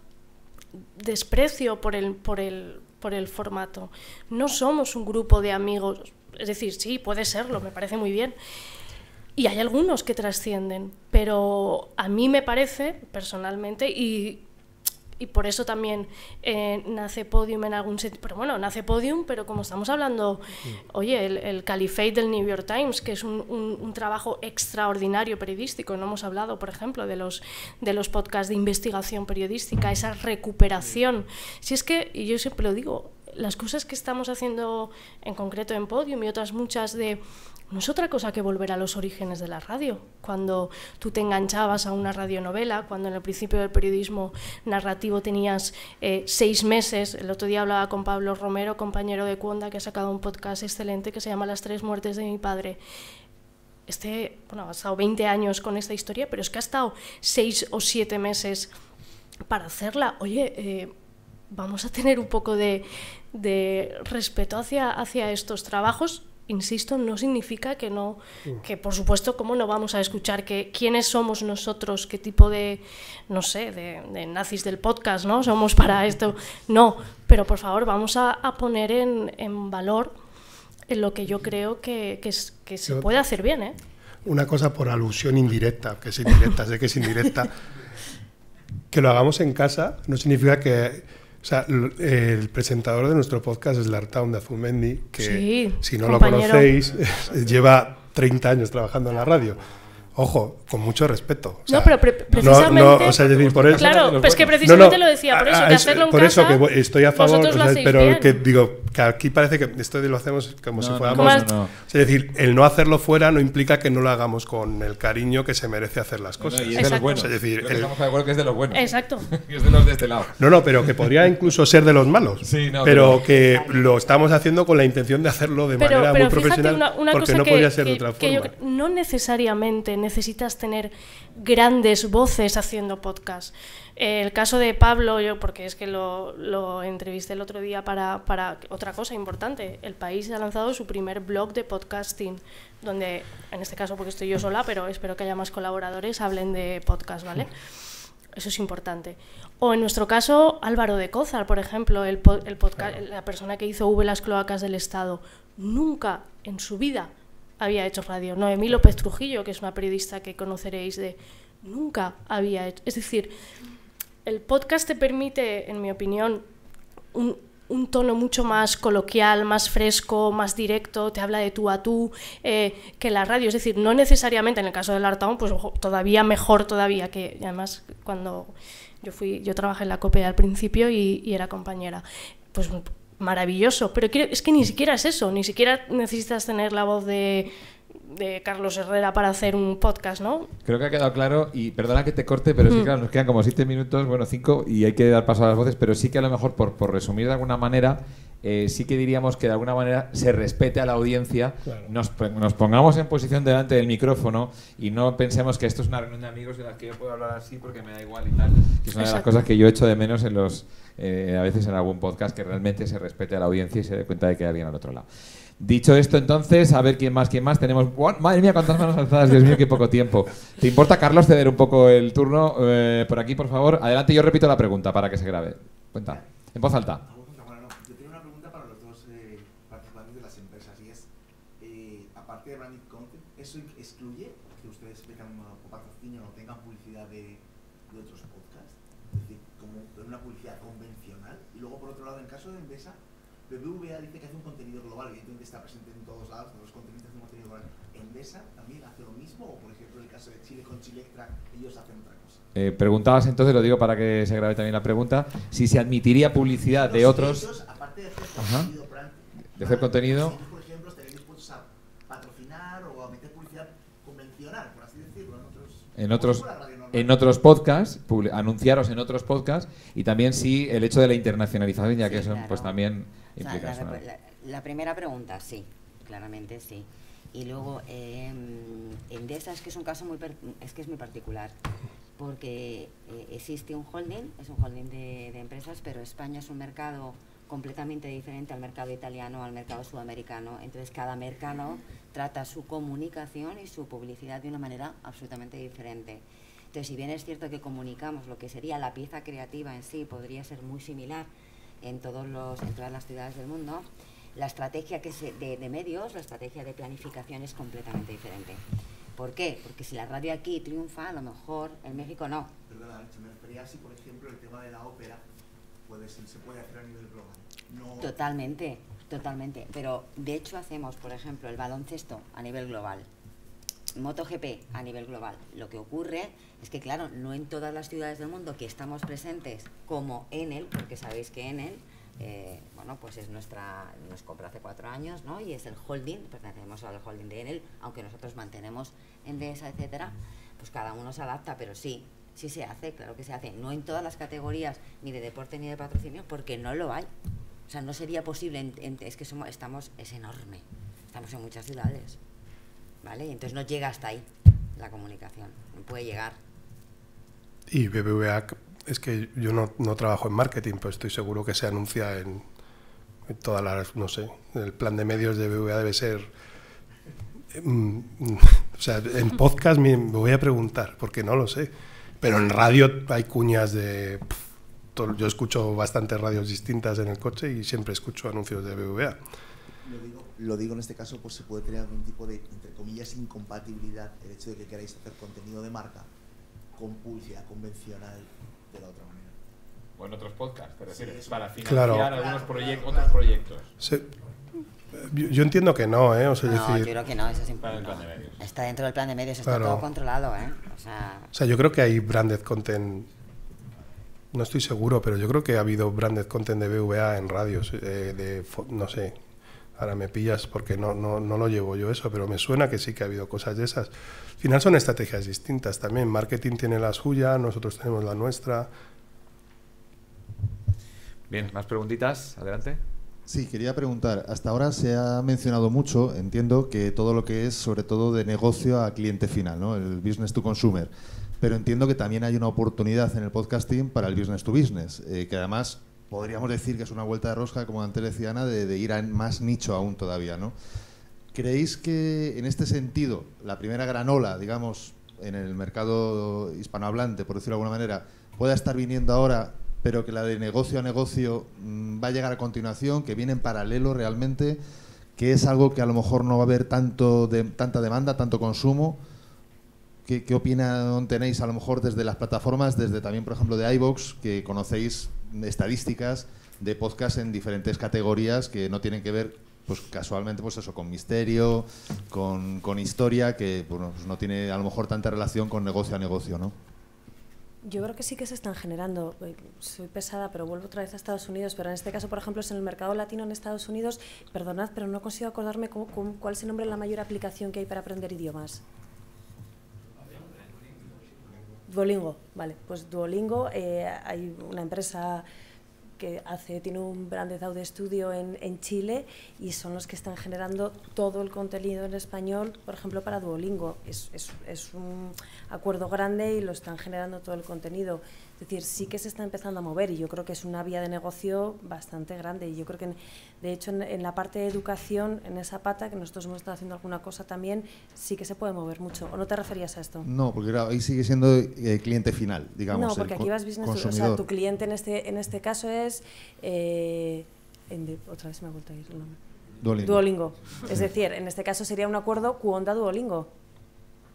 desprecio por el formato. No somos un grupo de amigos, es decir, sí, puede serlo, me parece muy bien. Y hay algunos que trascienden, pero a mí me parece, personalmente, y por eso también nace Podium en algún sentido. Pero bueno, nace Podium, pero como estamos hablando, oye, el Caliphate del New York Times, que es un trabajo extraordinario periodístico. No hemos hablado, por ejemplo, de los podcasts de investigación periodística, esa recuperación. Si es que, y yo siempre lo digo, las cosas que estamos haciendo en concreto en Podium y otras muchas no es otra cosa que volver a los orígenes de la radio. Cuando tú te enganchabas a una radionovela, cuando en el principio del periodismo narrativo tenías 6 meses. El otro día hablaba con Pablo Romero, compañero de Cuonda, que ha sacado un podcast excelente que se llama Las 3 muertes de mi padre. Ha estado 20 años con esta historia, pero es que ha estado 6 o 7 meses para hacerla. Oye, vamos a tener un poco de respeto hacia estos trabajos. Insisto, no significa que por supuesto, cómo no vamos a escuchar quiénes somos nosotros, qué tipo de, no sé, de nazis del podcast, ¿no? Somos para esto. No, pero por favor, vamos a poner en valor en lo que yo creo que se puede hacer bien, ¿eh? Una cosa por alusión indirecta, que es indirecta, sé que es indirecta. Que lo hagamos en casa no significa que... O sea, el presentador de nuestro podcast es Lartaun de Azumendí, que sí, si no compañero. lo conocéis, lleva 30 años trabajando en la radio. Ojo, con mucho respeto. O sea, no, pero precisamente... o sea, es decir, por eso... Claro, pues que precisamente lo decía, por eso, que hacerlo en por casa... Por eso que estoy a favor, vosotros lo hacéis pero bien. que digo, que aquí parece que esto lo hacemos como si fuéramos... No. O sea, es decir, el no hacerlo fuera no implica que no lo hagamos con el cariño que se merece hacer las cosas. Y es de los buenos. O sea, es decir, estamos de acuerdo que es de los buenos. Exacto. Y es de los de este lado. No, pero que podría incluso ser de los malos. Sí, no, pero que lo estamos haciendo con la intención de hacerlo de manera muy profesional, una porque cosa no podría ser de otra que forma. No necesariamente necesitas tener grandes voces haciendo podcast. El caso de Pablo, porque es que lo entrevisté el otro día para otra cosa importante. El País ha lanzado su primer blog de podcasting, donde, en este caso porque estoy yo sola, pero espero que haya más colaboradores, hablen de podcast, ¿vale? Eso es importante. O en nuestro caso, Álvaro de Cózar, por ejemplo, el podcast, la persona que hizo V las cloacas del Estado, nunca en su vida había hecho radio. Noemí López Trujillo, que es una periodista que conoceréis, nunca había hecho. Es decir, el podcast te permite, en mi opinión, un tono mucho más coloquial, más fresco, más directo, te habla de tú a tú, que la radio. Es decir, no necesariamente, en el caso del Lartaun, pues todavía mejor todavía, que además cuando yo trabajé en la COPE al principio y era compañera, pues maravilloso, pero es que ni siquiera es eso, ni siquiera necesitas tener la voz de Carlos Herrera para hacer un podcast, ¿no? Creo que ha quedado claro, y perdona que te corte, pero sí, claro, nos quedan como 7 minutos, bueno, 5, y hay que dar paso a las voces, pero sí que a lo mejor, por resumir de alguna manera, sí que diríamos que de alguna manera se respete a la audiencia, claro. Nos pongamos en posición delante del micrófono y no pensemos que esto es una reunión de amigos de las que yo puedo hablar así porque me da igual y tal, que es una de las cosas que yo echo de menos en a veces en algún podcast, que realmente se respete a la audiencia y se dé cuenta de que hay alguien al otro lado. Dicho esto, entonces, a ver quién más. Tenemos... Madre mía, cuántas manos alzadas, Dios mío, qué poco tiempo. ¿Te importa, Carlos, ceder un poco el turno? Por aquí, por favor. Adelante, yo repito la pregunta para que se grabe. Cuenta, en voz alta. Bueno, yo tengo una pregunta para los dos participantes de las empresas y es, aparte de branded content, ¿eso excluye que ustedes tengan o patrocinio o tengan publicidad de otros podcasts? Es decir, como una publicidad convencional. Y luego, por otro lado, en el caso de Endesa, BBVA dice que hace un contenido global, evidentemente está presente en todos lados, todos los continentes hacen un contenido global. ¿Endesa también hace lo mismo? O, por ejemplo, en el caso de Chile con Chilectra, ellos hacen otra cosa. Preguntabas entonces, lo digo para que se grabe también la pregunta, si se admitiría publicidad de otros... Ellos, aparte de hacer contenido, de hacer contenido... por ejemplo, estarían dispuestos a patrocinar o a meter publicidad convencional, por así decirlo, en otros podcasts, anunciaros en otros podcasts, y también si el hecho de la internacionalización, ya que eso claro. pues también O sea, implica eso, ¿no? la primera pregunta, sí, claramente sí. Y luego, Endesa es que es un caso muy particular, porque existe un holding, es un holding de empresas, pero España es un mercado completamente diferente al mercado italiano, al mercado sudamericano. Entonces, cada mercado trata su comunicación y su publicidad de una manera absolutamente diferente. Entonces, si bien es cierto que comunicamos lo que sería la pieza creativa en sí, podría ser muy similar en todas las ciudades del mundo, la estrategia de medios, la estrategia de planificación es completamente diferente. ¿Por qué? Porque si la radio aquí triunfa, a lo mejor en México no. Perdona, me refería si, por ejemplo, el tema de la ópera se puede hacer a nivel global. No... Totalmente, totalmente. Pero de hecho hacemos, por ejemplo, el baloncesto a nivel global, MotoGP a nivel global. Lo que ocurre es que, claro, no en todas las ciudades del mundo que estamos presentes como Enel, porque sabéis que Enel, bueno, pues nos compró hace 4 años, ¿no? Y es el holding, pertenecemos al holding de Enel, aunque nosotros mantenemos Endesa, etcétera, pues cada uno se adapta, pero sí se hace, claro que se hace. No en todas las categorías, ni de deporte ni de patrocinio, porque no lo hay. O sea, no sería posible, es que es enorme, estamos en muchas ciudades, ¿vale? Y entonces no llega hasta ahí la comunicación, no puede llegar. Y BBVA, es que yo no trabajo en marketing, pero estoy seguro que se anuncia en todas las, no sé, el plan de medios de BBVA debe ser... o sea, en podcast me voy a preguntar, porque no lo sé. Pero en radio hay cuñas de... yo escucho bastantes radios distintas en el coche y siempre escucho anuncios de BBVA. Lo digo en este caso, pues se puede crear algún tipo de, entre comillas, incompatibilidad, el hecho de que queráis hacer contenido de marca con publicidad convencional de la otra manera. O en otros podcasts, te refieres, sí, para financiar claro. Otros proyectos. Sí. Yo entiendo que no, ¿eh? O sea, No, decir, yo creo que no, eso es Para el plan de medios. Está dentro del plan de medios, está Claro. todo controlado, ¿eh? O sea, yo creo que hay branded content, no estoy seguro, pero yo creo que ha habido branded content de BVA en radios, no sé, ahora me pillas porque no lo llevo yo eso, pero me suena que sí que ha habido cosas de esas. Al final son estrategias distintas también, marketing tiene la suya, nosotros tenemos la nuestra. Bien, más preguntitas, adelante. Sí, quería preguntar, hasta ahora se ha mencionado mucho, entiendo, que todo lo que es sobre todo de negocio a cliente final, ¿no? El business to consumer, pero entiendo que también hay una oportunidad en el podcasting para el business to business, que además podríamos decir que es una vuelta de rosca, como antes decía Ana, de ir a más nicho aún todavía, ¿no? ¿Creéis que en este sentido, la primera gran ola, digamos, en el mercado hispanohablante, por decirlo de alguna manera, pueda estar viniendo ahora, pero que la de negocio a negocio va a llegar a continuación, que viene en paralelo realmente, que es algo que a lo mejor no va a haber tanta demanda, tanto consumo? ¿Qué opinión tenéis a lo mejor desde las plataformas, desde también, por ejemplo, de iVoox, que conocéis estadísticas de podcast en diferentes categorías que no tienen que ver, pues casualmente, pues eso, con misterio, con historia, que bueno, pues no tiene a lo mejor tanta relación con negocio a negocio, ¿no? Yo creo que sí que se están generando. Soy pesada, pero vuelvo otra vez a Estados Unidos. Pero en este caso, por ejemplo, es en el mercado latino en Estados Unidos. Perdonad, pero no consigo acordarme cuál es el nombre de la mayor aplicación que hay para aprender idiomas. Duolingo, vale. Pues Duolingo, hay una empresa que tiene un branded audio studio en Chile y son los que están generando todo el contenido en español, por ejemplo, para Duolingo. Es un acuerdo grande y lo están generando todo el contenido. Es decir, sí que se está empezando a mover y yo creo que es una vía de negocio bastante grande. Y yo creo que, de hecho, en la parte de educación, en esa pata, que nosotros hemos estado haciendo alguna cosa también, sí que se puede mover mucho. ¿O no te referías a esto? No, porque claro, ahí sigue siendo cliente final, digamos. No, porque aquí vas business, o sea, tu cliente en este caso es... otra vez me ha vuelto a ir el nombre. Duolingo. Es decir, en este caso sería un acuerdo Cuonda-Duolingo.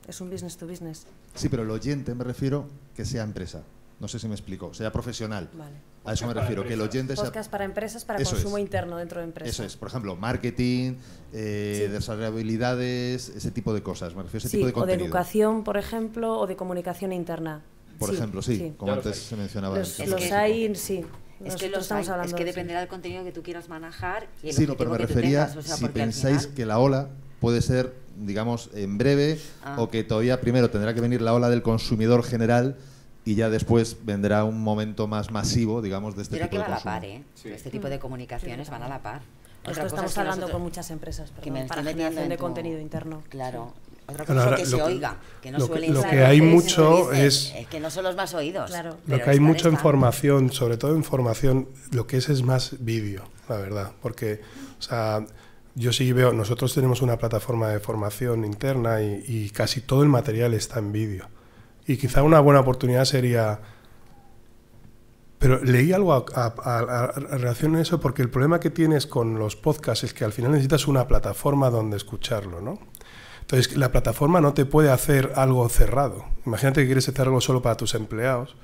Es un business to business. Sí, pero el oyente me refiero que sea empresa. No sé si me explico. Sea profesional. Vale. A eso me refiero, que el oyente sea... Podcast para empresas, para Eso consumo es. interno dentro de empresas. Eso es, por ejemplo, marketing, desarrollabilidades, ese tipo de cosas. Me refiero a ese tipo de o contenido. de educación, por ejemplo, o de comunicación interna. Por ejemplo, sí, como antes se mencionaba. Los hay, sí. Es que es que dependerá del contenido que tú quieras manejar. Y el sí, no, pero me refería, si pensáis que la ola puede ser, digamos, en breve, o que todavía primero tendrá que venir la ola del consumidor general y ya después vendrá un momento más masivo, digamos, de este tipo de consumo. Pero que va a la par, ¿eh? Sí. Este tipo de comunicaciones van a la par. Nosotros estamos hablando con muchas empresas para generación de contenido interno. Claro. Otra cosa es que se oiga, que no suele lo que hay mucho es que no son los más oídos. Claro. Lo que hay mucho en formación, sobre todo en formación, lo que es más vídeo, la verdad. Porque, o sea, yo sí veo, nosotros tenemos una plataforma de formación interna y casi todo el material está en vídeo. Y quizá una buena oportunidad sería... Pero leí algo a relación a eso, porque el problema que tienes con los podcasts es que al final necesitas una plataforma donde escucharlo, ¿no? Entonces, la plataforma no te puede hacer algo cerrado. Imagínate que quieres hacer algo solo para tus empleados.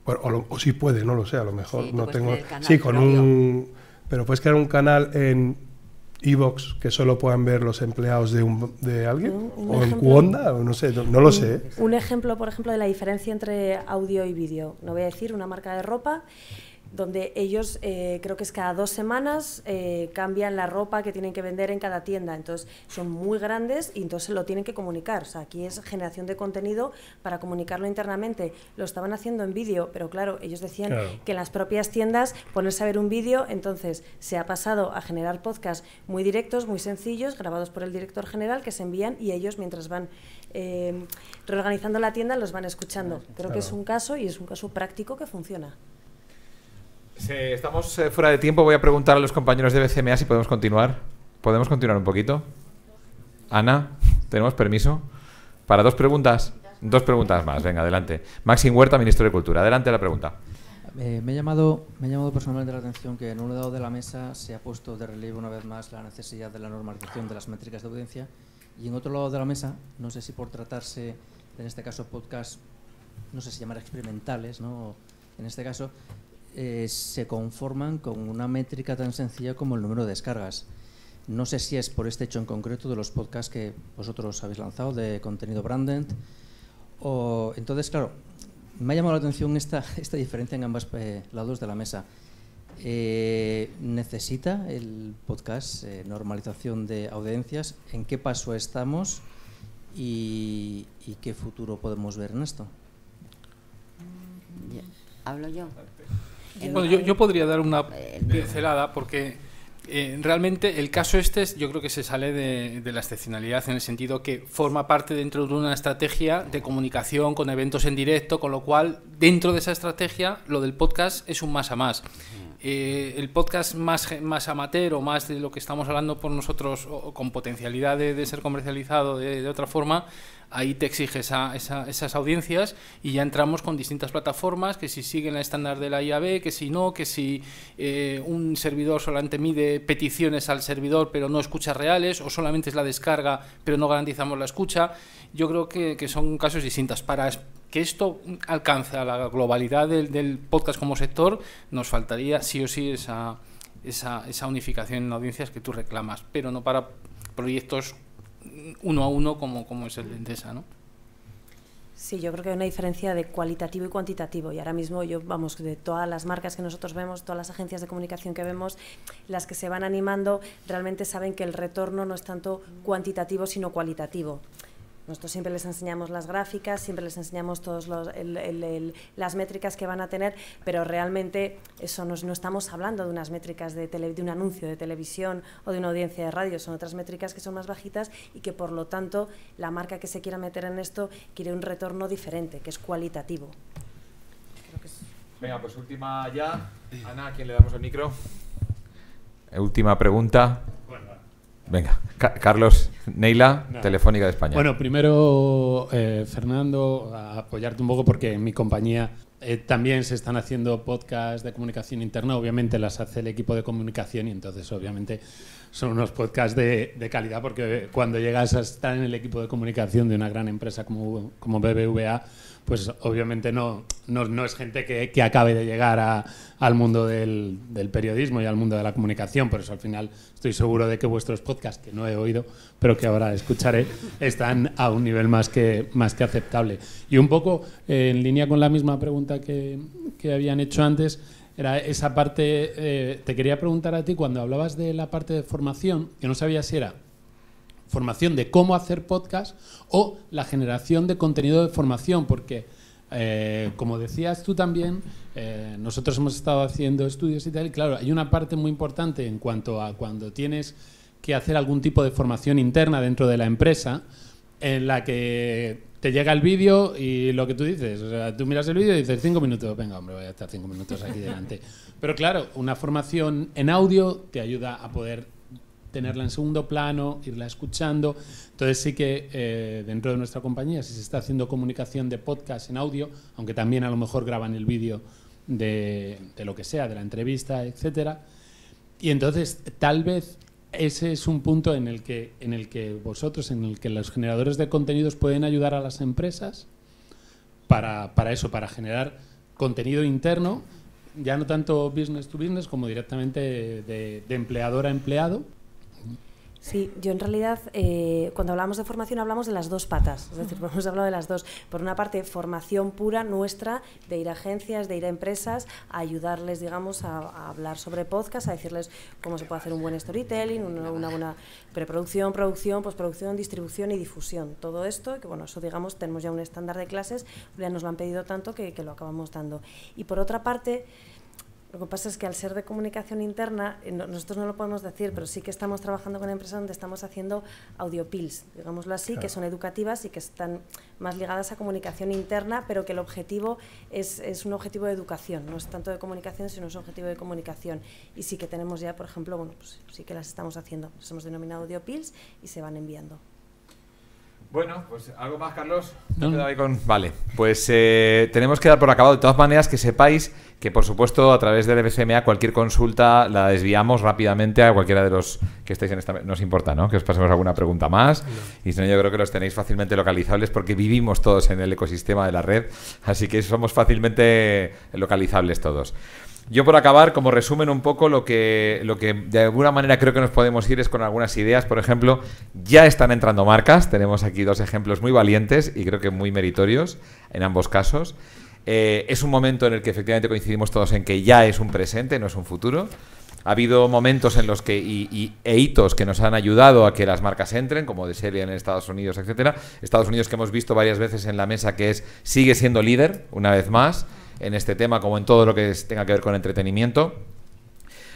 Bueno, o sí puede, no lo sé, a lo mejor. Sí, no tengo. Sí, con un... Pero puedes crear un canal en iVoox que solo puedan ver los empleados de alguien. O en Cuonda, o no sé, no lo sé. Un ejemplo, por ejemplo, de la diferencia entre audio y vídeo. No voy a decir una marca de ropa, donde ellos, creo que es cada 2 semanas, cambian la ropa que tienen que vender en cada tienda. Entonces, son muy grandes y entonces lo tienen que comunicar. O sea, aquí es generación de contenido para comunicarlo internamente. Lo estaban haciendo en vídeo, pero claro, ellos decían que en las propias tiendas ponerse a ver un vídeo, entonces se ha pasado a generar podcasts muy directos, muy sencillos, grabados por el director general, que se envían y ellos, mientras van reorganizando la tienda, los van escuchando. Creo que es un caso y es un caso práctico que funciona. Sí, estamos fuera de tiempo. Voy a preguntar a los compañeros de BCMA si podemos continuar. ¿Podemos continuar un poquito? Ana, ¿tenemos permiso? ¿Para 2 preguntas? 2 preguntas más, venga, adelante. Maxim Huerta, Ministro de Cultura. Adelante la pregunta. Me ha llamado personalmente la atención que en un lado de la mesa se ha puesto de relieve una vez más la necesidad de la normalización de las métricas de audiencia y en otro lado de la mesa, no sé si por tratarse, en este caso, podcast, no sé si llamar experimentales, ¿no? En este caso... se conforman con una métrica tan sencilla como el número de descargas. No sé si es por este hecho en concreto de los podcasts que vosotros habéis lanzado de contenido branded o entonces, claro, me ha llamado la atención esta diferencia en ambos lados de la mesa. ¿Necesita el podcast normalización de audiencias? ¿En qué paso estamos y qué futuro podemos ver en esto? ¿Hablo yo? Bueno, yo podría dar una pincelada porque realmente el caso yo creo que se sale de la excepcionalidad en el sentido que forma parte dentro de una estrategia de comunicación con eventos en directo, con lo cual dentro de esa estrategia lo del podcast es un más a más. El podcast más amateur o más de lo que estamos hablando por nosotros o con potencialidad de ser comercializado de otra forma, ahí te exige esas audiencias y ya entramos con distintas plataformas que si siguen el estándar de la IAB, que si no, que si un servidor solamente mide peticiones al servidor pero no escuchas reales o solamente es la descarga pero no garantizamos la escucha. Yo creo que son casos distintos. Para que esto alcance a la globalidad del podcast como sector, nos faltaría sí o sí esa unificación en audiencias que tú reclamas, pero no para proyectos uno a uno como es el de Endesa, ¿no? Sí, yo creo que hay una diferencia de cualitativo y cuantitativo y ahora mismo de todas las marcas que nosotros vemos, todas las agencias de comunicación que vemos, las que se van animando realmente saben que el retorno no es tanto cuantitativo sino cualitativo. Nosotros siempre les enseñamos las gráficas, siempre les enseñamos todos las métricas que van a tener, pero realmente eso no estamos hablando de unas métricas de un anuncio de televisión o de una audiencia de radio, son otras métricas que son más bajitas y que por lo tanto la marca que se quiera meter en esto quiere un retorno diferente, que es cualitativo. Venga, pues última ya. Ana, ¿a quién le damos el micro? Última pregunta. Venga, Carlos Neila, Telefónica de España. Bueno, primero, Fernando, a apoyarte un poco porque en mi compañía también se están haciendo podcasts de comunicación interna, obviamente las hace el equipo de comunicación y entonces obviamente son unos podcasts de calidad, porque cuando llegas a estar en el equipo de comunicación de una gran empresa como BBVA, pues obviamente no es gente que acabe de llegar al mundo del periodismo y al mundo de la comunicación. Por eso al final estoy seguro de que vuestros podcasts, que no he oído, pero que ahora escucharé, están a un nivel más que aceptable. Y un poco en línea con la misma pregunta que habían hecho antes, era esa parte, te quería preguntar a ti, cuando hablabas de la parte de formación, que no sabía si era formación de cómo hacer podcast o la generación de contenido de formación, porque como decías tú también, nosotros hemos estado haciendo estudios y tal, y claro, hay una parte muy importante en cuanto a cuando tienes que hacer algún tipo de formación interna dentro de la empresa, en la que te llega el vídeo y lo que tú dices, o sea, tú miras el vídeo y dices 5 minutos, venga hombre, voy a estar 5 minutos aquí delante. Pero claro, una formación en audio te ayuda a poder tenerla en segundo plano, irla escuchando. Entonces sí que dentro de nuestra compañía, si se está haciendo comunicación de podcast en audio, aunque también a lo mejor graban el vídeo de lo que sea, de la entrevista, etcétera. Y entonces tal vez ese es un punto en el que vosotros, en el que los generadores de contenidos pueden ayudar a las empresas para eso, para generar contenido interno, ya no tanto business to business como directamente de empleador a empleado. Sí, yo en realidad cuando hablamos de formación hablamos de las dos patas, es decir, hemos hablado de las dos. Por una parte, formación pura nuestra, de ir a agencias, de ir a empresas, a ayudarles, digamos, a hablar sobre podcast, a decirles cómo se puede hacer un buen storytelling, una buena preproducción, producción, postproducción, distribución y difusión. Todo esto, que bueno, eso digamos, tenemos ya un estándar de clases, ya nos lo han pedido tanto que lo acabamos dando. Y por otra parte, lo que pasa es que al ser de comunicación interna, nosotros no lo podemos decir, pero sí que estamos trabajando con empresas donde estamos haciendo audiopills, digámoslo así, claro, que son educativas y que están más ligadas a comunicación interna, pero que el objetivo es un objetivo de educación, no es tanto de comunicación, sino es un objetivo de comunicación. Y sí que tenemos ya, por ejemplo, bueno, pues sí que las estamos haciendo, las hemos denominado audiopills y se van enviando. Bueno, pues algo más, Carlos. Vale, pues tenemos que dar por acabado. De todas maneras, que sepáis que, por supuesto, a través del BCMA cualquier consulta la desviamos rápidamente a cualquiera de los que estáis en esta... No os importa, ¿no?, que os pasemos alguna pregunta más. Y si no, yo creo que los tenéis fácilmente localizables porque vivimos todos en el ecosistema de la red. Así que somos fácilmente localizables todos. Yo, por acabar, como resumen un poco, lo que de alguna manera creo que nos podemos ir es con algunas ideas. Por ejemplo, ya están entrando marcas. Tenemos aquí 2 ejemplos muy valientes y creo que muy meritorios en ambos casos. Es un momento en el que efectivamente coincidimos todos en que ya es un presente, no es un futuro. Ha habido momentos en los que e hitos que nos han ayudado a que las marcas entren, como de serie en Estados Unidos, etcétera. Estados Unidos, que hemos visto varias veces en la mesa, que sigue siendo líder, una vez más, en este tema, como en todo lo que tenga que ver con entretenimiento.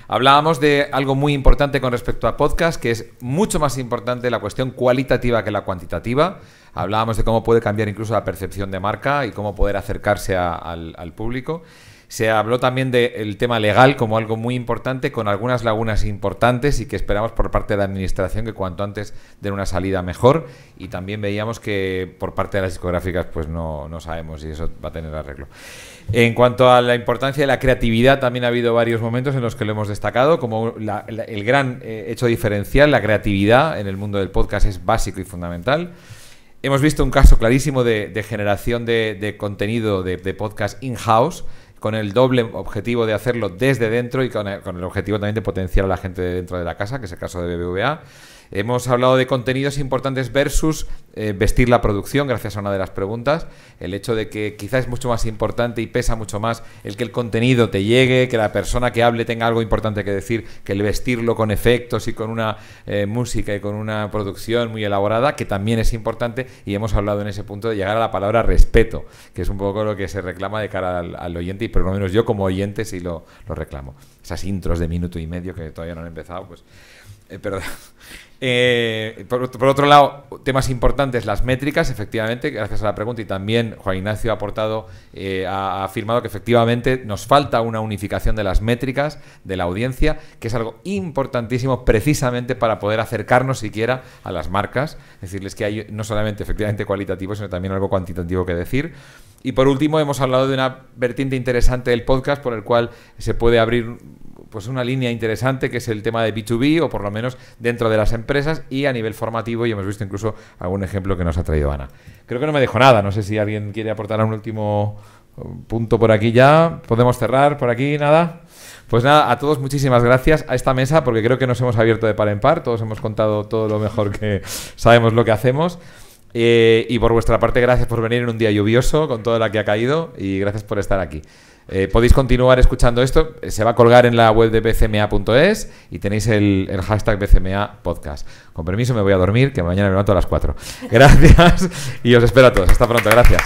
Hablábamos de algo muy importante con respecto a podcast, que es mucho más importante la cuestión cualitativa que la cuantitativa. Hablábamos de cómo puede cambiar incluso la percepción de marca y cómo poder acercarse al público. Se habló también del tema legal como algo muy importante, con algunas lagunas importantes y que esperamos por parte de la administración que cuanto antes den una salida mejor. Y también veíamos que por parte de las discográficas pues no sabemos si eso va a tener arreglo. En cuanto a la importancia de la creatividad, también ha habido varios momentos en los que lo hemos destacado, como el gran hecho diferencial. La creatividad en el mundo del podcast es básico y fundamental. Hemos visto un caso clarísimo de generación de contenido de podcast in-house, con el doble objetivo de hacerlo desde dentro y con el objetivo también de potenciar a la gente dentro de la casa, que es el caso de BBVA. Hemos hablado de contenidos importantes versus vestir la producción, gracias a una de las preguntas. El hecho de que quizás es mucho más importante y pesa mucho más el que el contenido te llegue, que la persona que hable tenga algo importante que decir, que el vestirlo con efectos y con una música y con una producción muy elaborada, que también es importante. Y hemos hablado en ese punto de llegar a la palabra respeto, que es un poco lo que se reclama de cara al oyente, y por lo menos yo como oyente sí lo reclamo. Esas intros de minuto y medio que todavía no han empezado, pues Perdón. Por otro lado, temas importantes, las métricas, efectivamente, gracias a la pregunta, y también Juan Ignacio ha aportado, ha afirmado que efectivamente nos falta una unificación de las métricas de la audiencia, que es algo importantísimo precisamente para poder acercarnos siquiera a las marcas, decirles que hay no solamente efectivamente cualitativo, sino también algo cuantitativo que decir. Y por último, hemos hablado de una vertiente interesante del podcast por el cual se puede abrir pues una línea interesante, que es el tema de B2B, o por lo menos dentro de las empresas y a nivel formativo, y hemos visto incluso algún ejemplo que nos ha traído Ana. Creo que no me dejo nada, no sé si alguien quiere aportar un último punto por aquí ya. ¿Podemos cerrar por aquí? ¿Nada? Pues nada, a todos muchísimas gracias a esta mesa, porque creo que nos hemos abierto de par en par, todos hemos contado todo lo mejor que sabemos lo que hacemos. Y por vuestra parte, gracias por venir en un día lluvioso con toda la que ha caído, y gracias por estar aquí. Podéis continuar escuchando esto, se va a colgar en la web de bcma.es y tenéis el hashtag BCMA Podcast. Con permiso, me voy a dormir, que mañana me levanto a las 4. Gracias y os espero a todos. Hasta pronto, gracias.